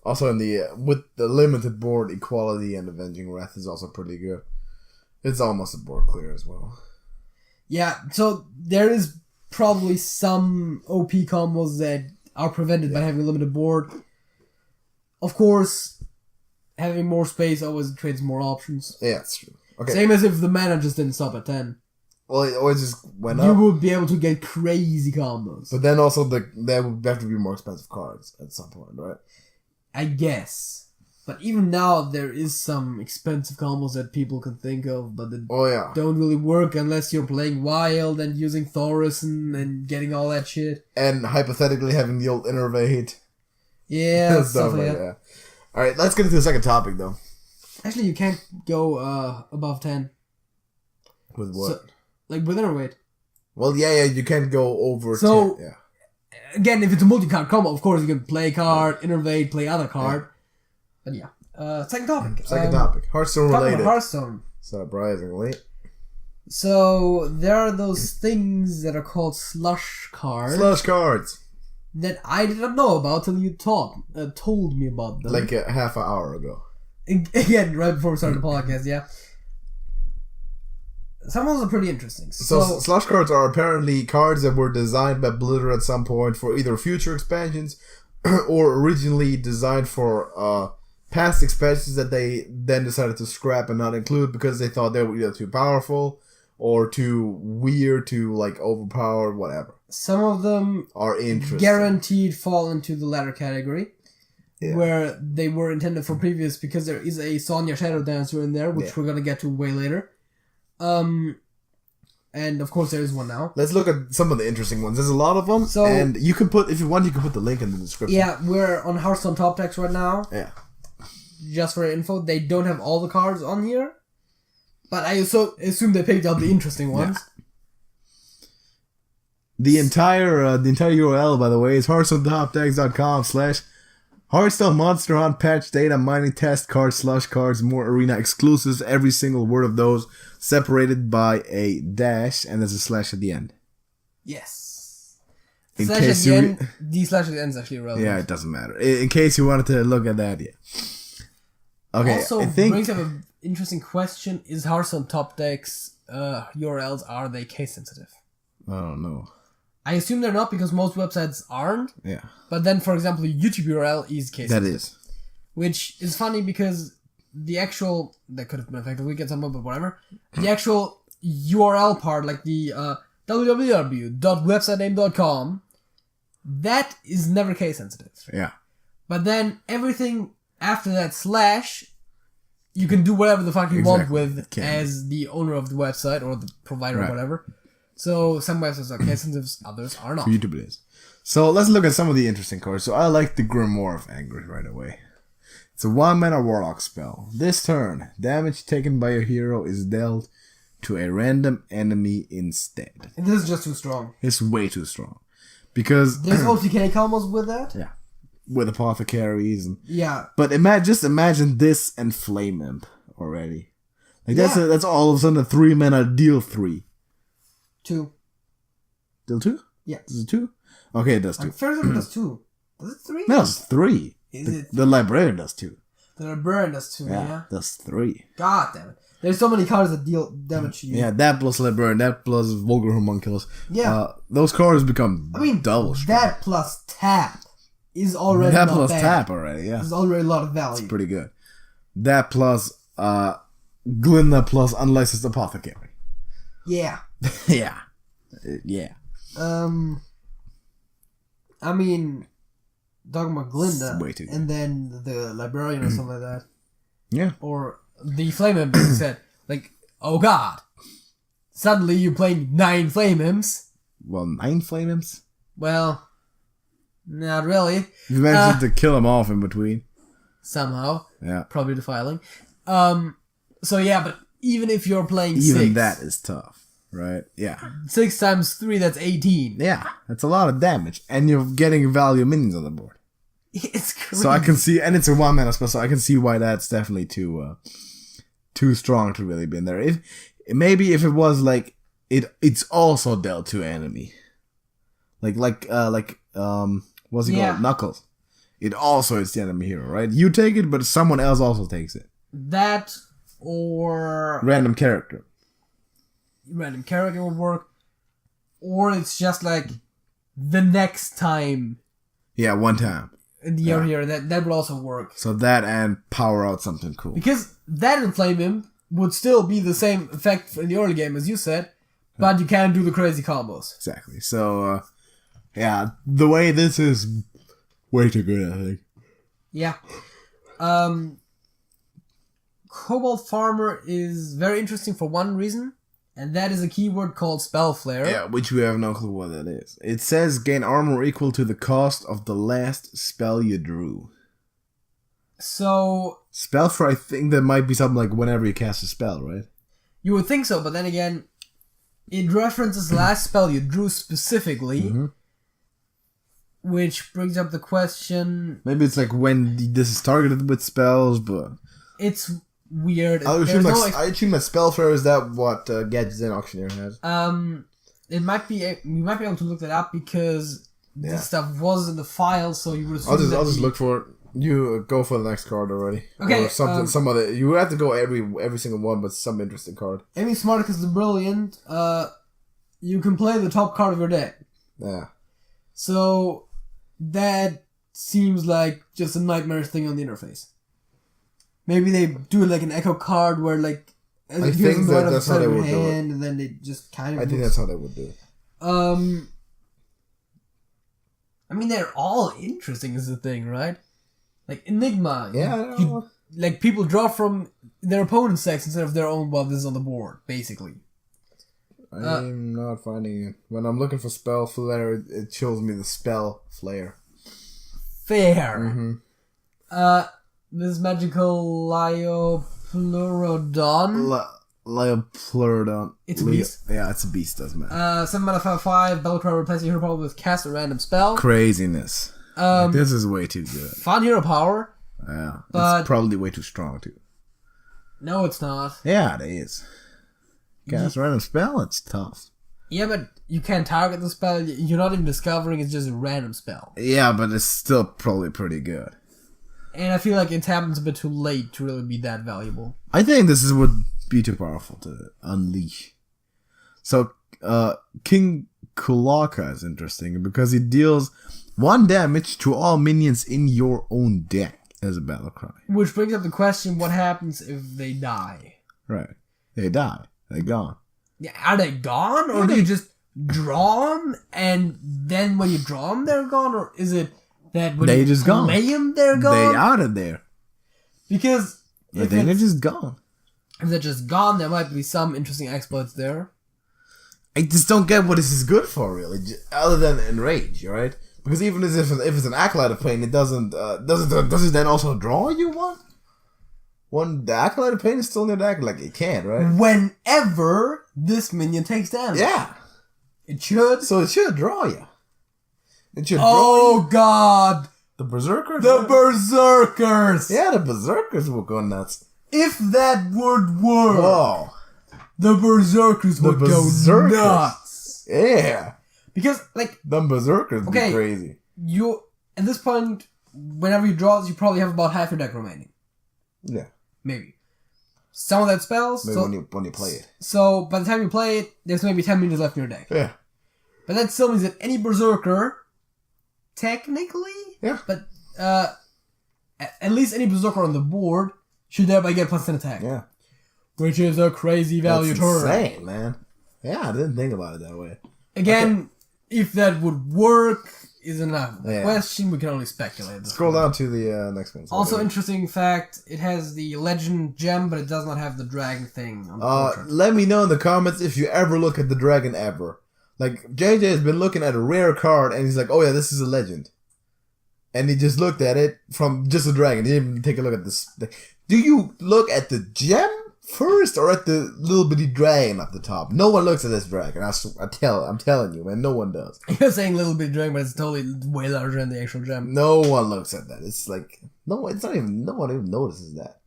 Also, with the limited board, Equality and Avenging Wrath is also pretty good. It's almost a board clear as well. Yeah, so there is probably some OP combos that are prevented by having a limited board. Of course, having more space always creates more options. Yeah, that's true. Okay. Same as if the mana just didn't stop at 10. Well, it always just went up. You would be able to get crazy combos. But then also there would have to be more expensive cards at some point, right? I guess. But even now, there is some expensive combos that people can think of, but that don't really work unless you're playing Wild and using Thorus and getting all that shit. And hypothetically having the old Innervate. Yeah, stuff like that. Alright, let's get into the second topic, though. Actually, you can't go above 10. With what? So, with Innervate. Well, yeah, you can't go over. So 10, again, if it's a multi-card combo, of course you can play card, innervate, play other card. But yeah. Second topic. Hearthstone Talking related. about Hearthstone. Surprisingly. So there are those things that are called slush cards. Slush cards. That I did not know about till you told me about them. Like a half an hour ago. Again, right before we started the podcast, yeah. Some of them are pretty interesting. So slush cards are apparently cards that were designed by Blizzard at some point for either future expansions or originally designed for past expansions that they then decided to scrap and not include because they thought they were either too powerful or too weird, too like overpowered, whatever. Some of them are interesting. Guaranteed fall into the latter category. Yeah. Where they were intended for previous because there is a Sonya Shadow Dancer in there, which we're gonna get to way later. And of course there is one now. Let's look at some of the interesting ones. There's a lot of them, so, and you can put, if you want, you can put the link in the description. Yeah, we're on Hearthstone Top Decks right now. Yeah. Just for info, they don't have all the cards on here, but I also assume they picked out the interesting ones. Yeah. The entire URL, by the way, is hearthstonetopdecks.com/Hearthstone Monster Hunt Patch Data Mining Test Cards, Slush Cards, more Arena exclusives. Every single word of those separated by a dash, and there's a slash at the end. Yes. In slash case at the end, the slash at the end is actually irrelevant. Yeah, it doesn't matter. In case you wanted to look at that, yeah. Okay, also, I think brings up an interesting question: is Hearthstone Top Decks URLs, are they case sensitive? I don't know. I assume they're not because most websites aren't. Yeah. But then, for example, YouTube URL is case sensitive. That is. Which is funny because the actual... That could have been affected. We get some, but whatever. The actual URL part, like the www.websitename.com, that is never case sensitive. Yeah. But then everything after that slash, you can do whatever the fuck you want with as the owner of the website or the provider or whatever. So some websites are case sensitive, others are not. YouTube it is. So let's look at some of the interesting cards. So I like the Grimoire of Anger right away. It's a 1-mana Warlock spell. This turn, damage taken by a hero is dealt to a random enemy instead. And this is just too strong. It's way too strong. Because there's OTK combos with that? Yeah. With apothecaries and yeah. But just imagine this and Flame Imp already. Like that's all of a sudden a 3-mana deal 3. 2. Deal 2? Yeah. Does it 2? Okay, it does 2. First one does 2. Does it 3? No, it's 3. The Librarian does 2. The Librarian does 2, yeah. That's 3. God damn it. There's so many cards that deal damage to you. Yeah, that plus Librarian, that plus Vulgar Homunculus. Yeah. Those cards become double strong. That plus tap is already That not plus bad. tap already, yeah. There's already a lot of value. It's pretty good. That plus Glinda plus Unlicensed Apothecary. Yeah. Yeah. Yeah. I mean, talking about Glinda, way too good. And then the Librarian or something like that. Yeah. Or the Flame Imp said, like, oh god, suddenly you're playing 9 Flame Imps. Well, 9 Flame Imps? Well, not really. You managed to kill them off in between. Somehow. Yeah. Probably defiling. So yeah, but even if you're playing 6... Even that is tough. Right, yeah. 6 times 3, that's 18. Yeah, that's a lot of damage. And you're getting value minions on the board. It's crazy. So I can see, and it's a 1-mana spell, so I can see why that's definitely too strong to really be in there. Maybe if it was like, it's also dealt to enemy. What's it called? Knuckles. It also is the enemy hero, right? You take it, but someone else also takes it. That, or... Random character would work, or it's just like the next time. Yeah, one time. The here that would also work. So that and power out something cool. Because that and Flame Imp would still be the same effect in the early game as you said, but you can't do the crazy combos. Exactly. So the way this is way too good, I think. Yeah. Cobalt Farmer is very interesting for one reason. And that is a keyword called Spell Flare. Yeah, which we have no clue what that is. It says gain armor equal to the cost of the last spell you drew. So... Spell Flare, I think that might be something like whenever you cast a spell, right? You would think so, but then again, it references the last spell you drew specifically, which brings up the question... Maybe it's like when this is targeted with spells, but... It's weird. I assume that Spellflare is that what Gadgets and Auctioneer has. It might be... You might be able to look that up because this stuff was in the file, so you would assume I'll just look for it. You go for the next card already. Okay. Or something, some other... You have to go every single one, but some interesting card. Amy Smarticus the Brilliant, you can play the top card of your deck. Yeah. So, that seems like just a nightmarish thing on the interface. Maybe they do it like an echo card where like... I think that's how they would do it. And then they just kind of... I think that's how they would do it. I mean, they're all interesting is the thing, right? Like Enigma. Yeah, like people draw from their opponent's decks instead of their own while this is on the board, basically. I'm not finding it. When I'm looking for Spell Flare, it shows me the Spell Flare. Fair. This magical Liopleurodon. Liopleurodon. It's a beast? Yeah, it's a beast, doesn't matter. 7 mana 5/5, Battlecry, replace your hero power with cast a random spell. Craziness. This is way too good. Fun hero power. Yeah, but it's probably way too strong too. No, it's not. Yeah, it is. Cast a random spell, it's tough. Yeah, but you can't target the spell. You're not even discovering it's just a random spell. Yeah, but it's still probably pretty good. And I feel like it happens a bit too late to really be that valuable. I think this would be too powerful to unleash. So, King Calaca is interesting because he deals 1 damage to all minions in your own deck as a battle cry. Which brings up the question, what happens if they die? Right. They die. They're gone. Yeah, are they gone? Or do you just draw them and then when you draw them, they're gone? Or is it that when you play them, they're gone? They out of there. Because I think they're just gone. If they're just gone, there might be some interesting exploits there. I just don't get what this is good for, really, other than enrage, right? Because even if it's an Acolyte of Pain, it does it then also draw you one? The Acolyte of Pain is still in your deck? Like, it can't, right? Whenever this minion takes damage. Yeah. It should. So it should draw you. It should draw you. God. The Berserkers? The Berserkers! Yeah, the Berserkers will go nuts. If that would work. Whoa. The Berserkers would go nuts. Yeah. Because, like... The Berserkers be crazy. At this point, whenever you draw this, you probably have about half your deck remaining. Yeah. Maybe. Some of that spells... Maybe when you play it. So, by the time you play it, there's maybe 10 minutes left in your deck. Yeah. But that still means that any Berserker, technically... Yeah. But, at least any Berserker on the board should thereby get plus 10 attack. Yeah. Which is a crazy value turn. That's insane, man. Yeah, I didn't think about it that way. Again, if that would work is another question. We can only speculate. Scroll down to the next one. Also, interesting fact, it has the legend gem, but it does not have the dragon thing on the portrait. Let me know in the comments if you ever look at the dragon ever. Like, JJ has been looking at a rare card, and he's like, oh yeah, this is a legend. And he just looked at it from just a dragon. He didn't even take a look at this. Do you look at the gem first or at the little bitty dragon up the top? No one looks at this dragon. I'm telling you, man. No one does. You're saying little bitty dragon, but it's totally way larger than the actual gem. No one looks at that. It's like no one even notices that.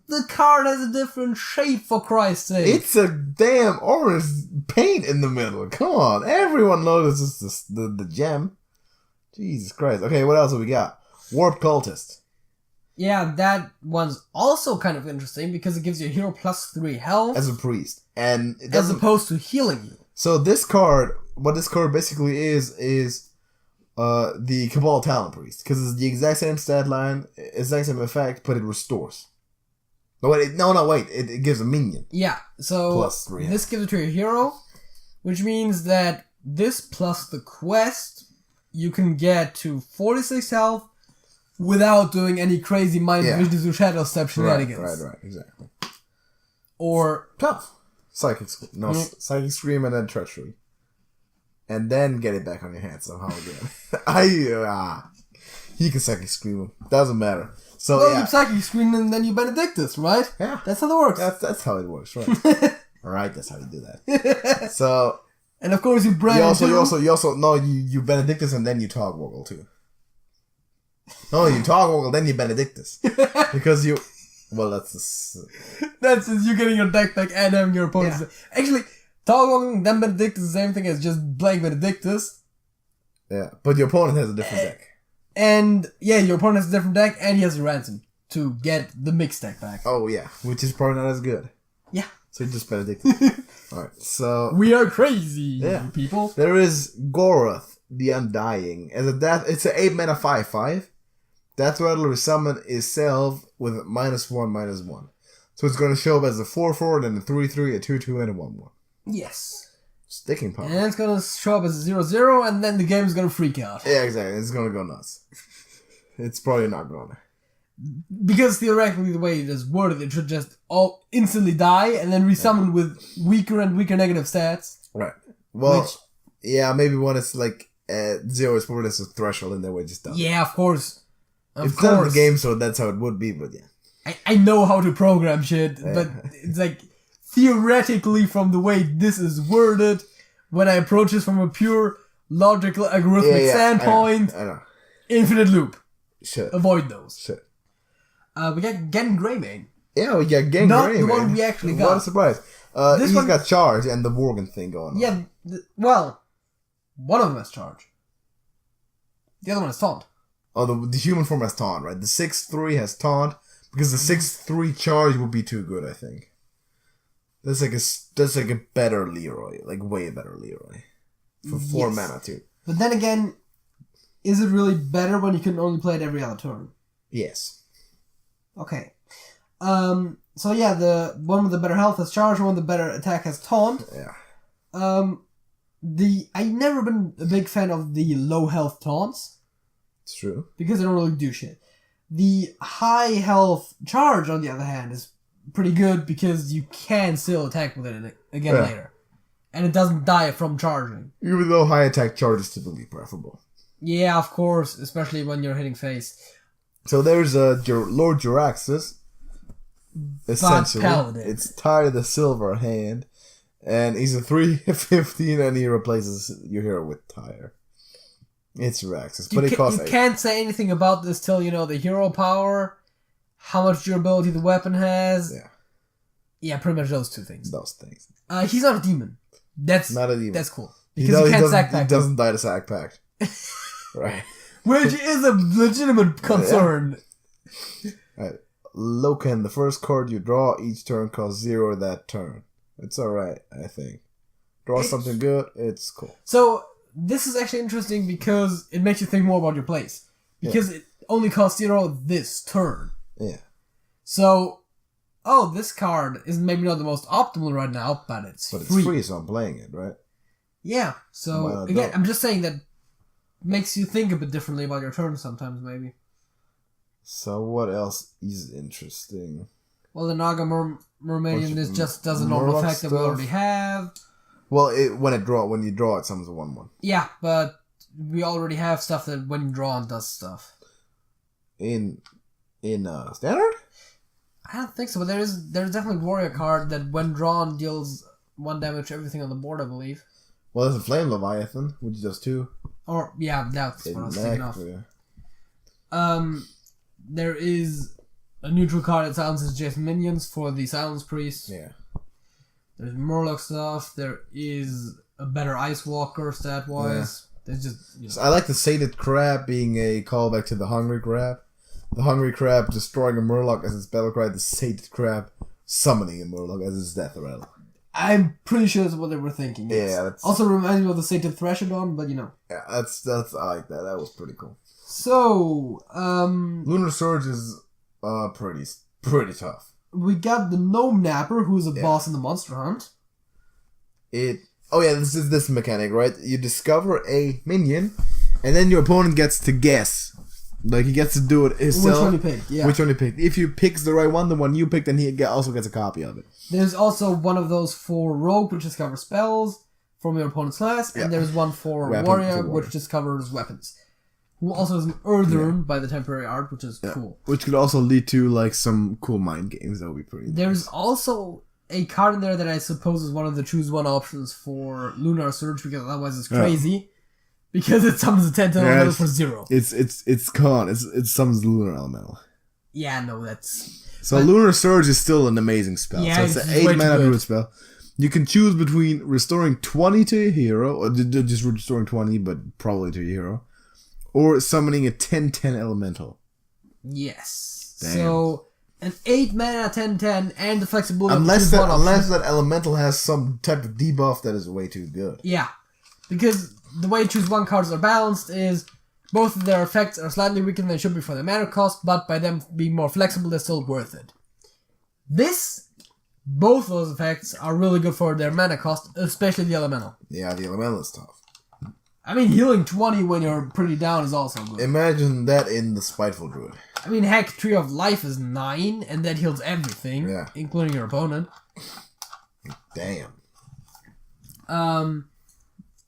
The card has a different shape, for Christ's sake. It's a damn orange paint in the middle. Come on, everyone notices the gem. Jesus Christ. Okay, what else have we got? Warped Cultist. Yeah, that one's also kind of interesting because it gives you a hero plus 3 health. As a priest. And it as opposed to healing you. So this card, what this card basically is the Cabal Talent Priest. Because it's the exact same stat line, exact same effect, but it restores. No, wait, it gives a minion. Yeah, so plus 3 this gives it to your hero, which means that this plus the quest, you can get to 46 health without doing any crazy mind visions or shadow step shenanigans. Right, exactly. Or tough. Psychic Scream and then Treachery. And then get it back on your hand somehow again. You can Psychic Scream him. Doesn't matter. So you Psychic Scream and then you Benedictus, right? Yeah. That's how it works. That's how it works, right. Alright, that's how you do that. So... And of course you Bryan you Benedictus and then you Togwoggle too. No, you Togwoggle, then you Benedictus. Because you... Well, that's you getting your deck back and having your opponent's... Yeah. Actually, Togwoggle, then Benedictus is the same thing as just blank Benedictus. Yeah, but your opponent has a different deck. And, yeah, your opponent has a different deck and he has a ransom to get the mixed deck back. Oh, yeah, which is probably not as good. Yeah. So you just Benedictus. Alright, so... We are crazy, people. There is Goroth, the Undying. As a death, it's an 8 mana 5/5. Death Rattler summon itself with -1/-1. So it's going to show up as a 4/4, then a 3/3, a 2/2, and a 1/1. Yes. Sticking power. And it's going to show up as a 0/0, and then the game is going to freak out. Yeah, exactly. It's going to go nuts. It's probably not going to. Because theoretically, the way it is worded, it should just all instantly die and then resummon with weaker and weaker negative stats. Right. Well, yeah, maybe when it's like 0 is probably there's a threshold in there where it just does. Yeah, of course. It's not in the game, so that's how it would be, but yeah. I know how to program shit, but it's like, theoretically, from the way this is worded, when I approach this from a pure logical algorithmic standpoint, I know. Infinite loop. Shit. Avoid those. Shit. We got Gen Greymane. Yeah, we got Gen Greymane. Not the one we actually got. What a surprise. He's got charge and the Worgen thing going on. Yeah, well, one of them has charge. The other one has taunt. Oh, the human form has taunt, right? The 6/3 has taunt, because the 6/3 charge would be too good, I think. That's like a better Leroy, like way better Leroy. For 4 mana too. But then again, is it really better when you can only play it every other turn? Yes. Okay. So yeah, the one with the better health has charge, one with the better attack has taunt. Yeah. I've never been a big fan of the low health taunts. It's true. Because they don't really do shit. The high health charge, on the other hand, is pretty good because you can still attack with it again later. And it doesn't die from charging. Even though high attack charge is typically preferable. Yeah, of course, especially when you're hitting face. So there's Lord Jaraxxus. Essentially, it's tied to the silver hand, and he's a 3/15, and he replaces your hero with Tyre. It's Jaraxxus, but it costs 8. You can't say anything about this till you know the hero power, how much durability the weapon has. Yeah. Yeah, pretty much those two things. Those things. He's not a demon. That's not a demon. That's cool. Because he can't sack pact. He doesn't die to sack pact. Right. Which is a legitimate concern. Yeah. Alright. Loken, the first card you draw each turn costs 0 that turn. It's alright, I think. Draw something good, it's cool. So, this is actually interesting because it makes you think more about your plays. Because it only costs 0 this turn. Yeah. So, this card is maybe not the most optimal right now, but it's free. But it's free, so I'm playing it, right? Yeah. So, again, I'm just saying that makes you think a bit differently about your turn sometimes, maybe. So what else is interesting? Well, the Naga Mermaidian, this just does a normal effect that we already have. Well, when you draw it, summons a 1/1. Yeah, but we already have stuff that when you draw it does stuff. In Standard? I don't think so, but there's definitely a Warrior card that when drawn deals 1 damage to everything on the board, I believe. Well, there's a Flame Leviathan, which does 2. Or, yeah, that's what I was thinking of. Yeah. There is a neutral card that silences adjacent minions for the Silence Priest. Yeah. There's Murloc stuff. There is a better Ice Walker stat-wise. Yeah. There's just... So I like the Sated Crab being a callback to the Hungry Crab. The Hungry Crab destroying a Murloc as its battle cry. The Sated Crab summoning a Murloc as its death rattle. I'm pretty sure that's what they were thinking. Yes. Yeah, that's... Also reminds me of the Sated Thrashodon, but you know. Yeah, that's I like that. That was pretty cool. So, Lunar Surge is pretty tough. We got the Gnome Napper, who's a boss in the Monster Hunt. This is this mechanic, right? You discover a minion, and then your opponent gets to guess. Like, he gets to do it himself. Which one you picked, yeah. Which one you picked. If you pick the right one, the one you picked, then he also gets a copy of it. There's also one of those for Rogue, which discovers spells from your opponent's class, and there's one for Warrior, which discovers weapons. Who also is an Earthern by the temporary art, which is cool. Which could also lead to, like, some cool mind games that would be pretty There's also a card in there that I suppose is one of the choose one options for Lunar Surge, because otherwise it's crazy. Because it summons a 10-10 elemental for 0. It's gone. It summons the Lunar Elemental. Yeah, no, that's... So Lunar Surge is still an amazing spell. Yeah, so it's an 8-mana druid spell. You can choose between restoring 20 to a hero, or just restoring 20, but probably to a hero, or summoning a 10-10 elemental. Yes. Damn. So, an 8-mana 10-10 and the flexibility unless that elemental has some type of debuff that is way too good. Yeah. Because the way choose one cards are balanced is both of their effects are slightly weaker than they should be for their mana cost, but by them being more flexible, they're still worth it. Both of those effects are really good for their mana cost, especially the elemental. Yeah, the elemental is tough. I mean, healing 20 when you're pretty down is also good. Imagine that in the Spiteful Druid. I mean, heck, Tree of Life is 9, and that heals everything, including your opponent. Damn.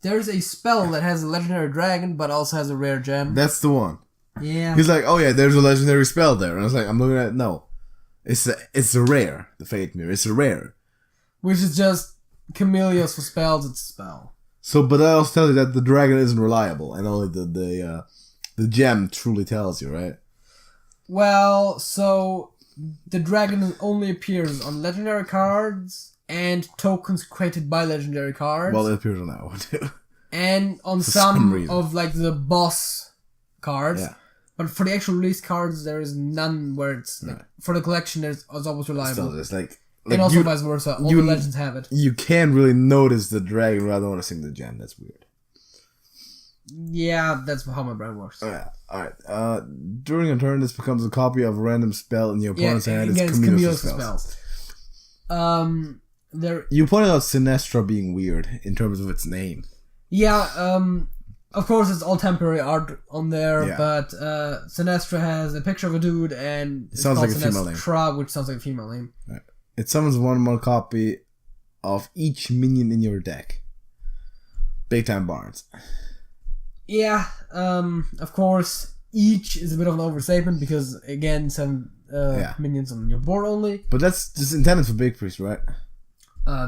There's a spell that has a legendary dragon, but also has a rare gem. That's the one. Yeah. He's like, oh yeah, there's a legendary spell there. And I was like, I'm looking at it, no. It's a rare, the Fate Mirror. It's a rare. Which is just Camellios for spells, it's a spell. So, but I also tell you that the dragon isn't reliable, and only the gem truly tells you, right? Well, so the dragon only appears on legendary cards and tokens created by legendary cards. Well, it appears on that one too. And on some of like the boss cards. Yeah. But for the actual release cards, there is none where it's like, for the collection, it's always reliable. Still, it's like and also vice versa. All the legends have it. You can't really notice the dragon rather than noticing the gem. That's weird. Yeah, that's how my brain works. Alright. During a turn, this becomes a copy of a random spell in your opponent's hand. It's Camellios spells. You pointed out Sinestra being weird in terms of its name. Yeah, of course it's all temporary art on there, but Sinestra has a picture of a dude and it sounds like a female name. Which sounds like a female name. Right. It summons one more copy of each minion in your deck. Big time bards. Yeah, of course, each is a bit of an overstatement because, again, some minions on your board only. But that's just intended for Big Priest, right?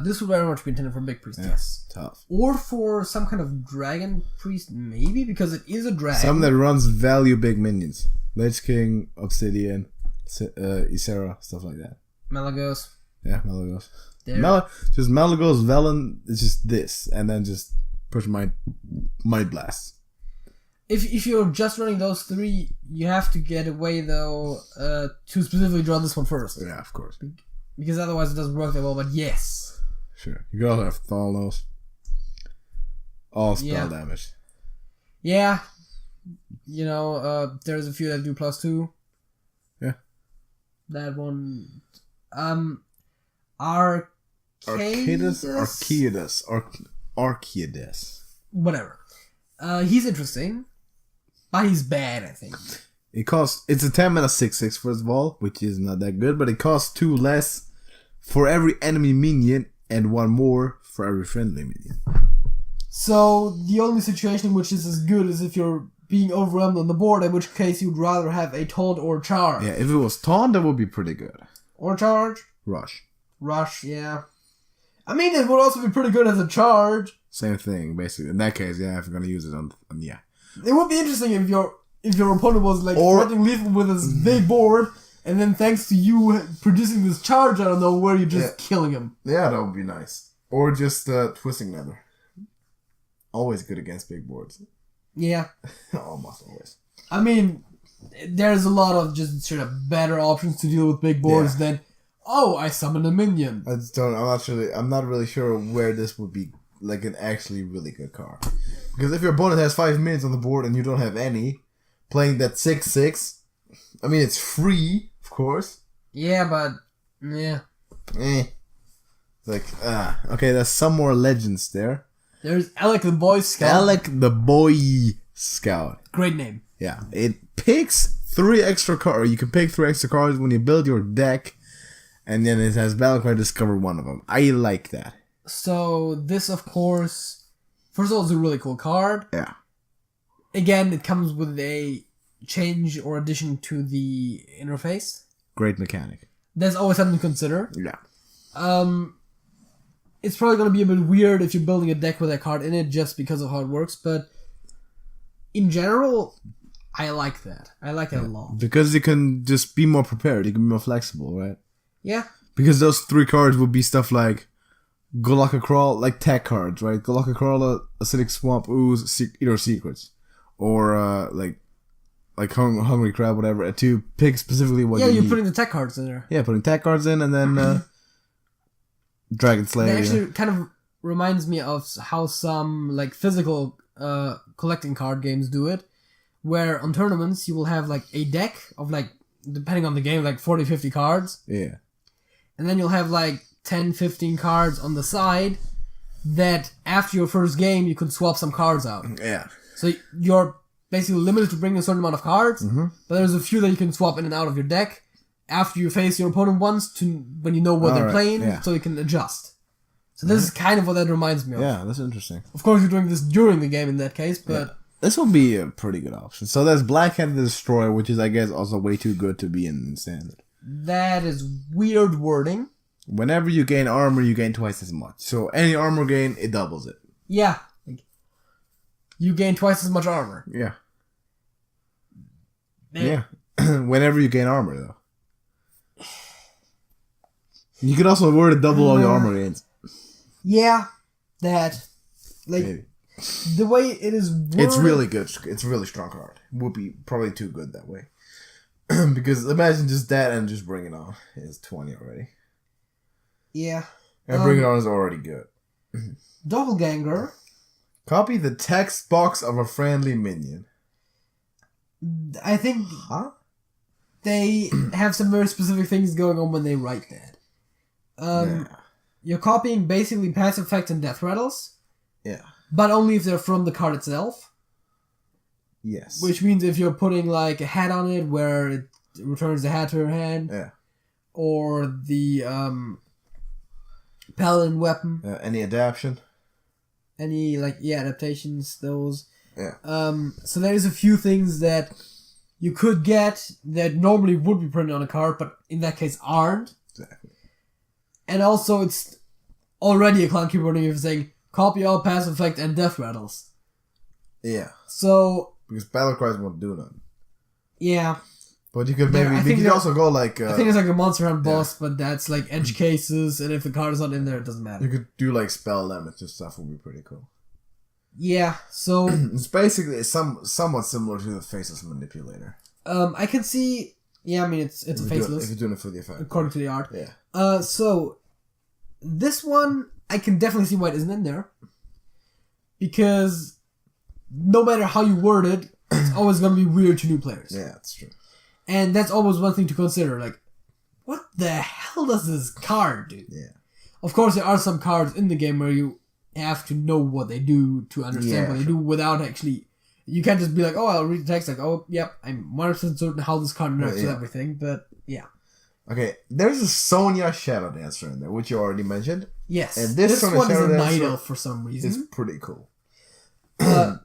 This would very much be intended for Big Priest, yes. Tough. Or for some kind of Dragon Priest, maybe, because it is a dragon. Some that runs value big minions. Lich King, Obsidian, Ysera, stuff like that. Malagos. Yeah, Malagos. Just Malagos, Velen, it's just this, and then just push Might Blast. If you're just running those three, you have to get away, though, to specifically draw this one first. Yeah, of course. Because otherwise it doesn't work that well, but yes. Sure. You gotta have Thalnos. All spell damage. Yeah. You know, there's a few that do +2. Yeah. That one. Arceus. Whatever. He's interesting. But he's bad, I think. It's a 10 mana 6/6 first of all, which is not that good, but it costs 2 less for every enemy minion and 1 more for every friendly minion. So the only situation in which this is good is if you're being overwhelmed on the board, in which case you'd rather have a taunt or charge. Yeah, if it was taunt, that would be pretty good. Or charge? Rush, yeah. I mean, it would also be pretty good as a charge. Same thing, basically. In that case, yeah, if you're gonna use it on yeah. It would be interesting if your opponent was like threatening lethal with his big board, and then thanks to you producing this charge out of nowhere, you're just killing him. Yeah, that would be nice. Or just Twisting Nether. Always good against big boards. Yeah. Almost always. I mean, there's a lot of just sort of better options to deal with big boards than, I summon a minion. I'm not really sure where this would be like an actually really good card. Because if your opponent has 5 minions on the board and you don't have any, playing that 6/6, I mean, it's free, of course. Yeah, but, yeah. It's like, okay, there's some more legends there. There's Alec the Boy Scout. Great name. Yeah. It picks 3 extra cards. You can pick 3 extra cards when you build your deck, and then it has Battlecry discover one of them. I like that. So, this, of course, first of all, is a really cool card. Yeah. Again, it comes with a change or addition to the interface. Great mechanic. There's always something to consider. Yeah. It's probably going to be a bit weird if you're building a deck with that card in it just because of how it works, but in general, I like that. I like that a lot. Because you can just be more prepared. You can be more flexible, right? Yeah. Because those 3 cards would be stuff like Calaca Crawl, like tech cards, right? Calaca Crawler, Acidic Swamp, Ooze, Eater Secrets. Or, like Hungry Crab, whatever, to pick specifically what you need. Yeah, you're putting the tech cards in there. Yeah, putting tech cards in, and then Dragon Slayer. That actually kind of reminds me of how some like physical collecting card games do it, where on tournaments you will have like a deck of like, depending on the game, like 40, 50 cards. Yeah. And then you'll have like 10, 15 cards on the side that after your first game you can swap some cards out. Yeah. So you're basically limited to bringing a certain amount of cards, but there's a few that you can swap in and out of your deck after you face your opponent once to when you know what they're playing, so you can adjust. So this is kind of what that reminds me of. Yeah, that's interesting. Of course, you're doing this during the game in that case, but... This will be a pretty good option. So there's Black-Handed Destroyer, which is, I guess, also way too good to be in Standard. That is weird wording. Whenever you gain armor, you gain twice as much. So any armor gain, it doubles it. Yeah. You gain twice as much armor. Yeah. Yeah. Whenever you gain armor, though. You can also word it double all your armor gains. Yeah. That. Like, maybe. The way it is worded... It's really good. It's a really strong card. Would be probably too good that way. Because imagine just that and just Bring It On. It's 20 already. Yeah. And Bring It On is already good. Doppelganger. Copy the text box of a friendly minion. I think they have some very specific things going on when they write that. You're copying basically passive effects and death rattles. Yeah. But only if they're from the card itself. Yes. Which means if you're putting like a hat on it where it returns the hat to your hand. Yeah. Or the paladin weapon. Any adaptation. Any adaptations, those. Yeah. So there's a few things that you could get that normally would be printed on a card, but in that case aren't. Exactly. And also it's already a clunky wording if you're saying copy all passive effect and death rattles. Yeah. So because battle cries won't do nothing. Yeah. But you could maybe you could also go like I think it's like a monster hunt boss, but that's like edge cases, and if the card is not in there, it doesn't matter. You could do like spell damage and stuff, would be pretty cool. Yeah, so it's basically somewhat similar to the Faceless Manipulator. I can see. Yeah, I mean it's a faceless. If you're doing it for the effect, according to the art. Yeah. So this one I can definitely see why it isn't in there, because no matter how you word it, it's always going to be weird to new players. Yeah, that's true. And that's always one thing to consider. Like, what the hell does this card do? Yeah. Of course, there are some cards in the game where you have to know what they do to understand what they do without actually... You can't just be like, oh, I'll read the text, like, oh, yep, I'm 100% certain how this card interacts with everything, but yeah. Okay, there's a Sonya Shadow Dancer in there, which you already mentioned. Yes. And this one is a Night Elf for some reason. It's pretty cool.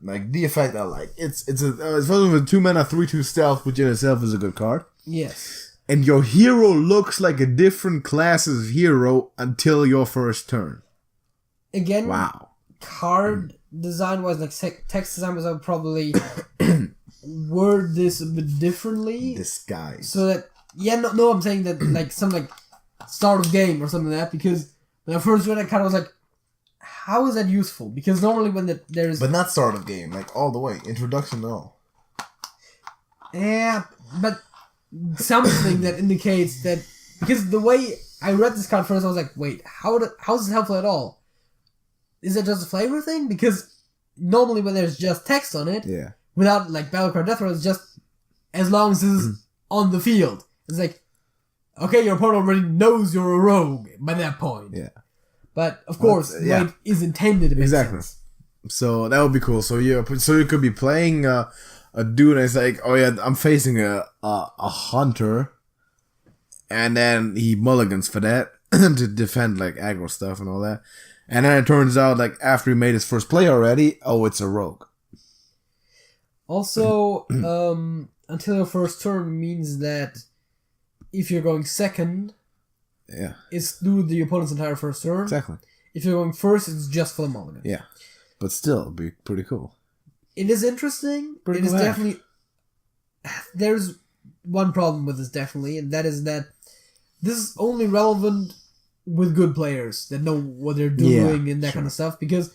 Like, the effect I like. It's a 2-mana 3/2 stealth, which in itself is a good card. Yes. And your hero looks like a different class's hero until your first turn. Again, wow. Card design-wise, like text design-wise, I would probably word this a bit differently. Disguise. So that, no, I'm saying that, like, something like start of game or something like that, because when I first read that card, I was like, how is that useful? Because normally when there's... But not start of game, like all the way. Introduction, no. Yeah, but something that indicates that... Because the way I read this card first, I was like, wait, how is this helpful at all? Is it just a flavor thing? Because normally when there's just text on it, without like Battlecry Death Row, it's just as long as this is on the field. It's like, okay, your opponent already knows you're a rogue by that point. Yeah. But of course, the way it is intended to make sense. So that would be cool. So you could be playing a dude and it's like, oh yeah, I'm facing a hunter, and then he mulligans for that to defend like aggro stuff and all that. And then it turns out, like, after he made his first play already, oh, it's a rogue. Also, until your first turn means that if you're going second, it's through the opponent's entire first turn. Exactly. If you're going first, it's just for the mulligan. Yeah. But still, it'd be pretty cool. It is interesting. Pretty it is cool definitely... There's one problem with this, definitely, and that is that this is only relevant with good players that know what they're doing and that kind of stuff, because...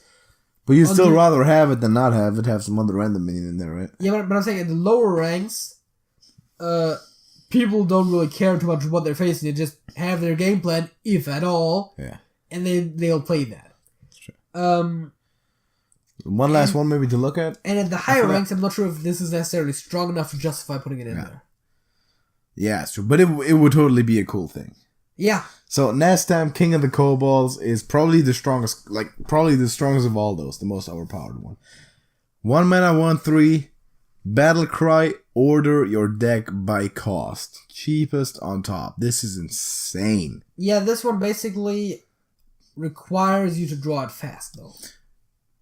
But you'd still rather have it than not have it, have some other random minion in there, right? Yeah, but I'm saying at the lower ranks, people don't really care too much what they're facing. They just have their game plan, if at all, and they'll play that. That's true. One last one maybe to look at. And at the higher ranks, I'm not sure if this is necessarily strong enough to justify putting it in there. Yeah, it's true. But it would totally be a cool thing. Yeah. So Nastam, King of the Kobolds, is probably the strongest, of all those, the most overpowered one. 1 mana, 1/3, battle cry, order your deck by cost. Cheapest on top. This is insane. Yeah, this one basically requires you to draw it fast, though.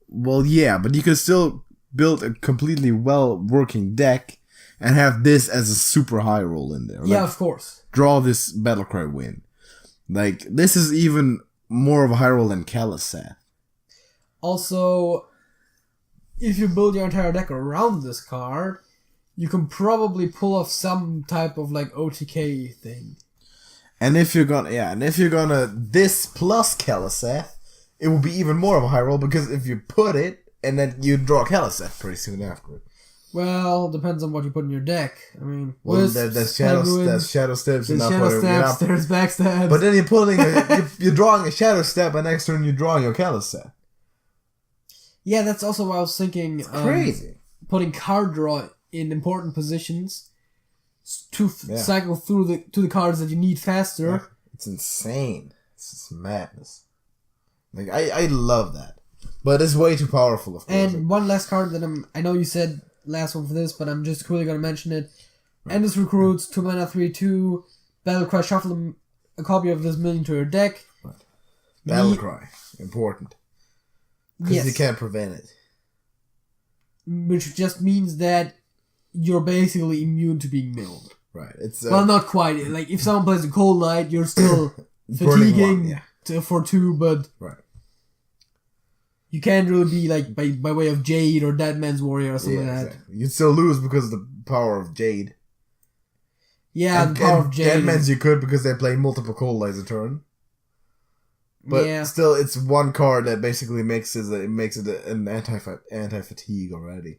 Well, yeah, but you can still build a completely well-working deck and have this as a super high roll in there. Yeah, of course. Draw this Battlecry win. Like, this is even more of a high roll than Calaca. Also, if you build your entire deck around this card, you can probably pull off some type of, like, OTK thing. And if you're gonna this plus Calaca, it will be even more of a high roll, because if you put it, and then you draw Calaca pretty soon after it. Well, depends on what you put in your deck. I mean, there's Shadow Steps, there's Shadow Steps, there's Backstabs. But then you're drawing a Shadow Step, and next turn you're drawing your Calaca. Yeah, that's also what I was thinking. Crazy. Putting card draw in important positions to cycle through the cards that you need faster. Yeah. It's insane. It's just madness. Like, I love that. But it's way too powerful, of course. And one last card that I know you said last one for this, but I'm just quickly going to mention it. Right. Endless Recruits, 2 mana, 3/2. Battlecry, shuffle a copy of this minion to your deck. Right. Battlecry, important. Because you can't prevent it. Which just means that you're basically immune to being milled. Right. It's well, not quite. Like, if someone plays a Cold Light, you're still fatiguing for 2, but... Right. You can't really be, like, by way of Jade or Dead Man's Warrior or something like that. Exactly. You'd still lose because of the power of Jade. Yeah, the power of Jade. Dead Man's you could, because they play multiple Cold Lights a turn. But still, it's one card that basically makes it an anti-fatigue already.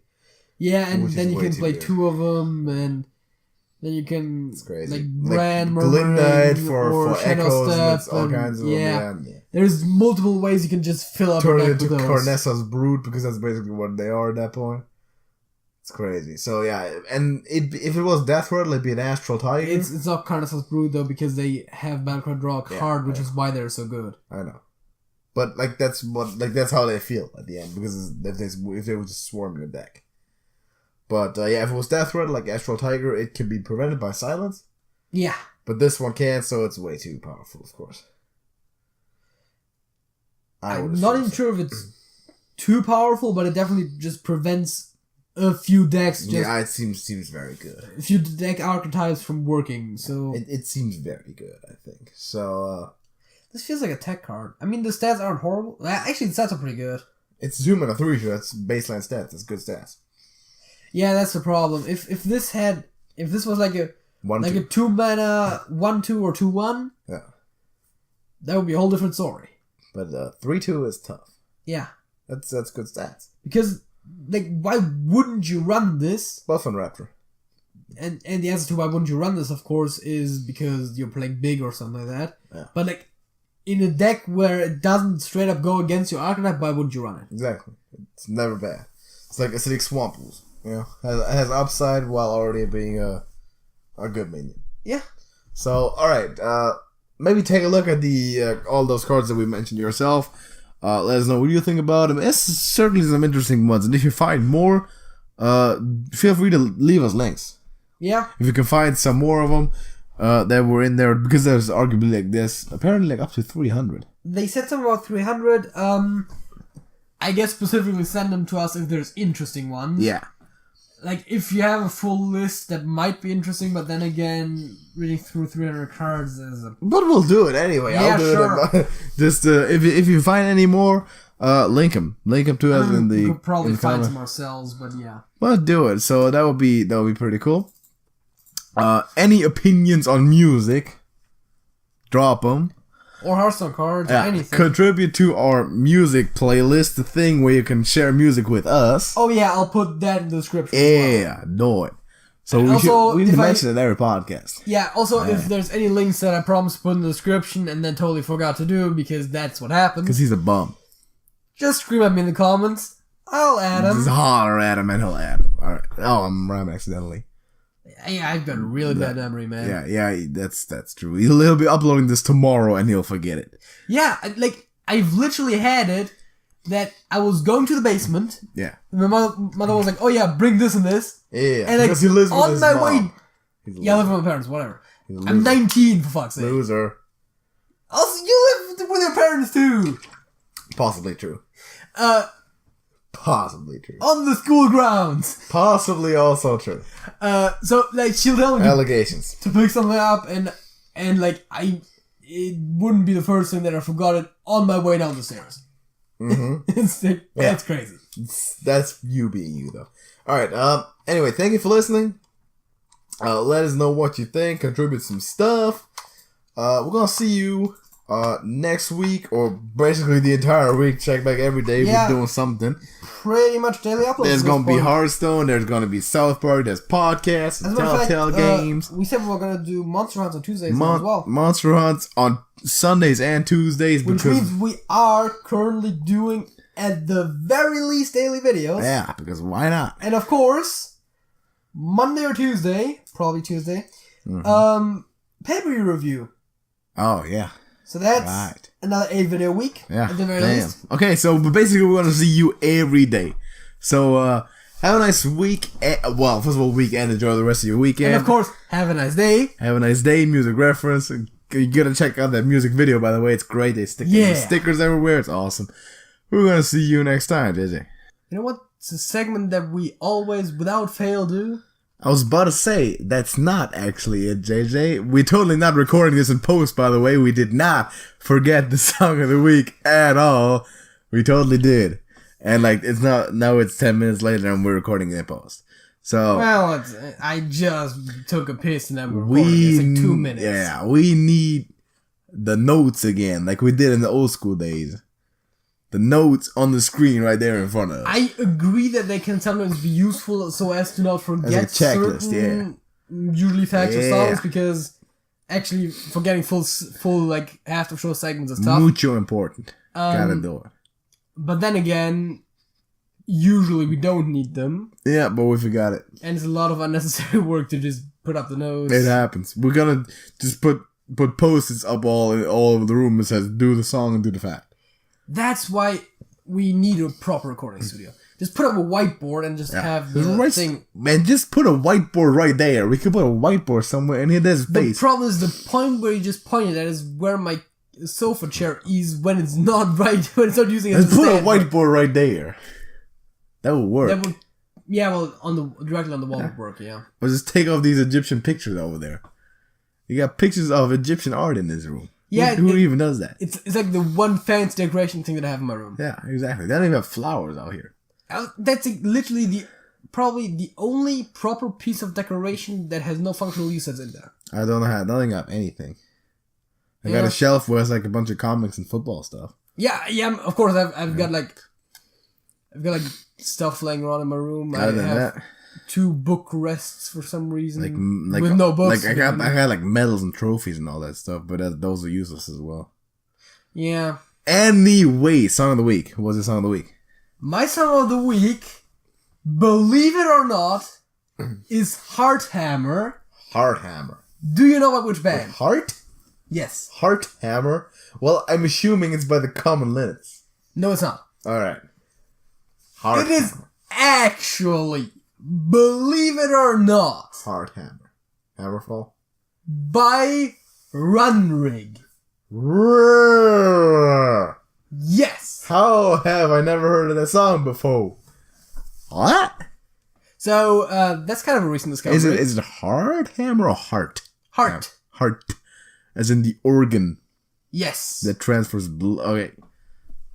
Yeah, and then you can play 2 of them, and then you can... It's crazy. Like, Braun, Glindite for Shadow Echoes, Step, all kinds of them. Yeah. There's multiple ways you can just fill up Turn your it deck into with those. Carnessa's Brood, because that's basically what they are at that point. It's crazy. So, yeah, and if it was Death Rattle, it'd be an Astral Tiger. It's not Carnessa's Brood, though, because they have Battlecry draw a card, which is why they're so good. I know. But, that's how they feel at the end, because if they would just swarm your deck. But, if it was Death Rattle, like Astral Tiger, it can be prevented by silence. Yeah. But this one can't, so it's way too powerful, of course. I'm not even sure if it's too powerful, but it definitely just prevents a few decks. It seems very good. A few deck archetypes from working, so... It seems very good, I think. So, this feels like a tech card. I mean, the stats aren't horrible. Actually, the stats are pretty good. It's 2 mana 3, that's baseline stats. That's good stats. Yeah, that's the problem. If this was like a 2 mana 1/2 or 2/1, that would be a whole different story. But 3/2 is tough. Yeah, that's good stats. Because, like, why wouldn't you run this? Buff on Raptor. And the answer to why wouldn't you run this, of course, is because you're playing big or something like that. Yeah. But, like, in a deck where it doesn't straight up go against your archetype, why wouldn't you run it? Exactly. It's never bad. It's like Acidic Swamp Ooze. You know, has upside while already being a good minion. Yeah. So, alright, maybe take a look at the all those cards that we mentioned yourself. Let us know what you think about them. It's certainly some interesting ones, and if you find more, feel free to leave us links. Yeah. If you can find some more of them that were in there, because there's arguably like this, apparently like up to 300. They said something about 300. I guess specifically send them to us if there's interesting ones. Yeah. like, if you have a full list, that might be interesting, but then again, reading through 300 cards is a... But we'll do it anyway. Yeah, I'll do sure. it. Just, if you find any more, link them. Link them to us in the... We'll probably find comment. some ourselves, but yeah. Well, do it. So that would be pretty cool. Any opinions on music, drop them. Or Hearthstone cards, or anything. Contribute to our music playlist, the thing where you can share music with us. Oh yeah, I'll put that in the description. Yeah, do it. So we need to mention it in every podcast. Yeah, also if there's any links that I promised to put in the description and then totally forgot to do because that's what happens. Because he's a bum. Just scream at me in the comments. I'll add him. Just holler at him and he'll add him. Alright. Oh, I'm rhyming accidentally. Yeah, I've got a really bad memory, man. Yeah, that's true. He'll be uploading this tomorrow and he'll forget it. Yeah, like, I've literally had it that I was going to the basement. Yeah. My mother was like, oh yeah, bring this and this. Yeah, and like, because he lives with on his my mom. way... Yeah, I live with my parents, whatever. I'm 19, for fuck's sake. Loser. Also, you live with your parents too. Possibly true. Possibly true. On the school grounds. Possibly also true. So like she'll tell me allegations to pick something up, and like it wouldn't be the first thing that I forgot it on my way down the stairs. Mm-hmm. It's like, that's crazy. That's you being you, though. All right. Anyway, thank you for listening. Let us know what you think. Contribute some stuff. We're gonna see you next week, or basically the entire week. Check back every day. Yeah. We're doing something. Pretty much daily uploads. There's gonna be Hearthstone. There's gonna be South Park. There's podcasts. And Telltale games. We said we were gonna do Monster Hunts on Tuesdays as well. Monster Hunts on Sundays and Tuesdays, which means we are currently doing at the very least daily videos. Yeah, because why not? And of course, Monday or Tuesday, probably Tuesday, pay-per-view review. Oh yeah. So that's another 8-video week. Yeah. At the very least. Okay, so basically we're gonna see you every day. So have a nice week. Well, first of all, weekend. Enjoy the rest of your weekend. And of course, have a nice day. Have a nice day. Music reference. You gotta check out that music video, by the way. It's great. They stick stickers everywhere. It's awesome. We're gonna see you next time, JJ. You know what? It's a segment that we always, without fail, do. I was about to say, that's not actually it, JJ. We're totally not recording this in post, by the way. We did not forget the song of the week at all. We totally did. And like, it's not, now it's 10 minutes later and we're recording it in post. So. Well, I just took a piss and then we're recording. It's like 2 minutes. Yeah, we need the notes again, like we did in the old school days. The notes on the screen right there in front of us. I agree that they can sometimes be useful so as to not forget certain usually facts or songs, because actually forgetting full like after show segments is tough. Mucho important. Gotta do it. But then again, usually we don't need them. Yeah, but we forgot it. And it's a lot of unnecessary work to just put up the notes. It happens. We're gonna just put post-its up all over the room that says do the song and do the fact. That's why we need a proper recording studio. Just put up a whiteboard and just have the thing. Man, just put a whiteboard right there. We could put a whiteboard somewhere and there's space. The problem is the point where you just pointed at is where my sofa chair is when it's not right, when it's not using it. Let's put a whiteboard right there. That would work. Directly on the wall would work, yeah. Or just take off these Egyptian pictures over there. You got pictures of Egyptian art in this room. Yeah, who even does that? It's like the one fancy decoration thing that I have in my room. Yeah, exactly. They don't even have flowers out here. That's literally probably the only proper piece of decoration that has no functional usage in there. I don't have anything. I got a shelf where it's like a bunch of comics and football stuff. Yeah. Of course, I've got like stuff laying around in my room. Other than that, 2 book rests for some reason, like with no books. Like I got like medals and trophies and all that stuff, but those are useless as well. Yeah. Anyway, song of the week. What was the song of the week? My song of the week, believe it or not, is Hearthammer. Hearthammer. Do you know about which band? Heart? Yes. Hearthammer. Well, I'm assuming it's by the Common Linnets. No, it's not. All right. It is actually, believe it or not, Hearthammer. Hammerfall? by Runrig. Yes. How have I never heard of that song before? What? So that's kind of a recent discovery. Is it hard hammer or heart? Heart. Heart. As in the organ Yes. that transfers blood. Okay.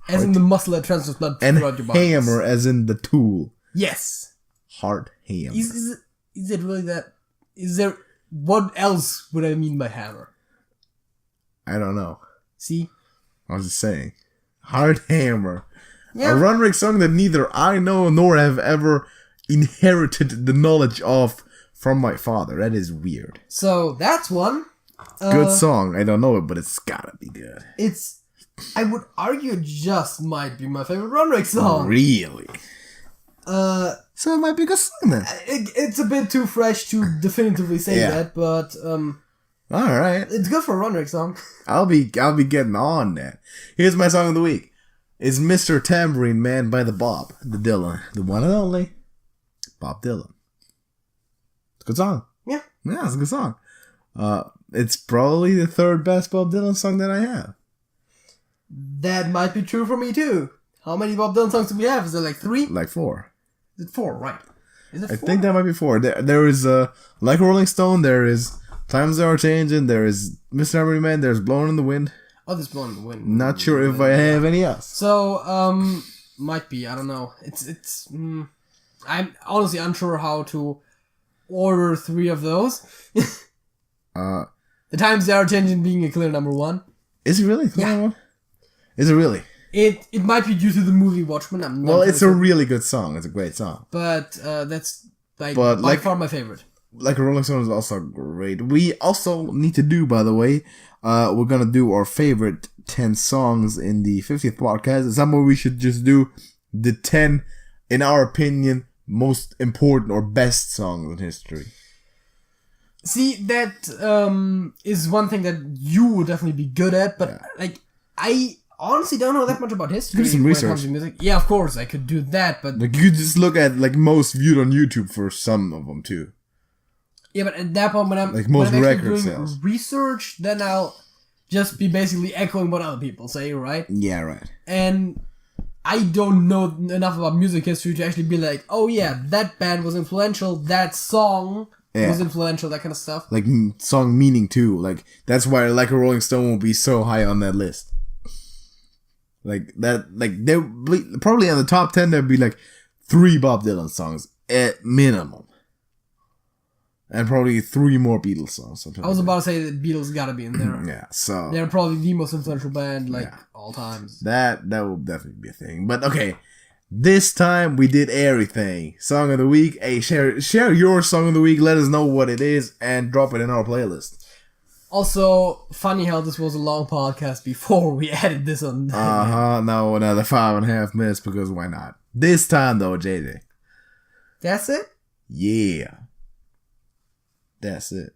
As in the muscle that transfers blood throughout your body. Hammer as in the tool. Yes. Heart hammer. Is it really that? Is there... What else would I mean by hammer? I don't know. See? I was just saying. Heart hammer. Yeah. A Runrick song that neither I know nor have ever inherited the knowledge of from my father. That is weird. So, that's one. Good song. I don't know it, but it's gotta be good. I would argue it just might be my favorite Runrick song. Really? So it might be a good song then. It's a bit too fresh to definitively say that, but alright. it's good for a Runrick song. I'll be getting on that. Here's my song of the week. It's Mr. Tambourine Man by the Dylan. The one and only Bob Dylan. It's a good song. Yeah. Yeah, it's a good song. It's probably the third best Bob Dylan song that I have. That might be true for me too. How many Bob Dylan songs do we have? Is it like 3? Like 4. Is it 4? Right. Is it 4? I think that might be 4. There is Like a Rolling Stone. There is Times Are Changing. There is Mr. Tambourine Man. There's Blowing in the Wind. Oh, there's Blowing in the Wind. Not sure if I have any else. So, might be. I don't know. I'm honestly unsure how to order 3 of those. The Times They Are Changing being a clear number 1. Is it really? Yeah. Is it really? It might be due to the movie Watchmen. Well, it's a really good song. It's a great song. But that's by far my favorite. Like a Rolling Stone is also great. We also need to do, by the way, we're gonna do our favorite 10 songs in the 50th podcast. Somewhere we should just do the 10, in our opinion, most important or best songs in history. See, that is one thing that you would definitely be good at, but I honestly don't know that much about history. Do some when research. It comes to music. Yeah, of course, I could do that, but Like, you just look at, like, most viewed on YouTube for some of them, too. yeah, but at that point, when I'm most when I'm record actually doing sales. research, then I'll just be basically echoing what other people say, right? Yeah, right. And I don't know enough about music history to actually be like, oh yeah, that band was influential, that song was influential, that kind of stuff. Like, song meaning, too. Like, that's why Like a Rolling Stone will be so high on that list. Like, that, like, they'll be, probably on the top 10, there'd be, like, 3 Bob Dylan songs at minimum. And probably 3 more Beatles songs. I was about to say that Beatles gotta be in there. Yeah, so. They're probably the most influential band, all times. That will definitely be a thing. But, okay. This time, we did everything. Song of the week. Hey, share your song of the week. Let us know what it is. And drop it in our playlist. Also, funny how this was a long podcast before we added this on. No, another 5.5 minutes, because why not? This time, though, JJ. That's it? Yeah. That's it.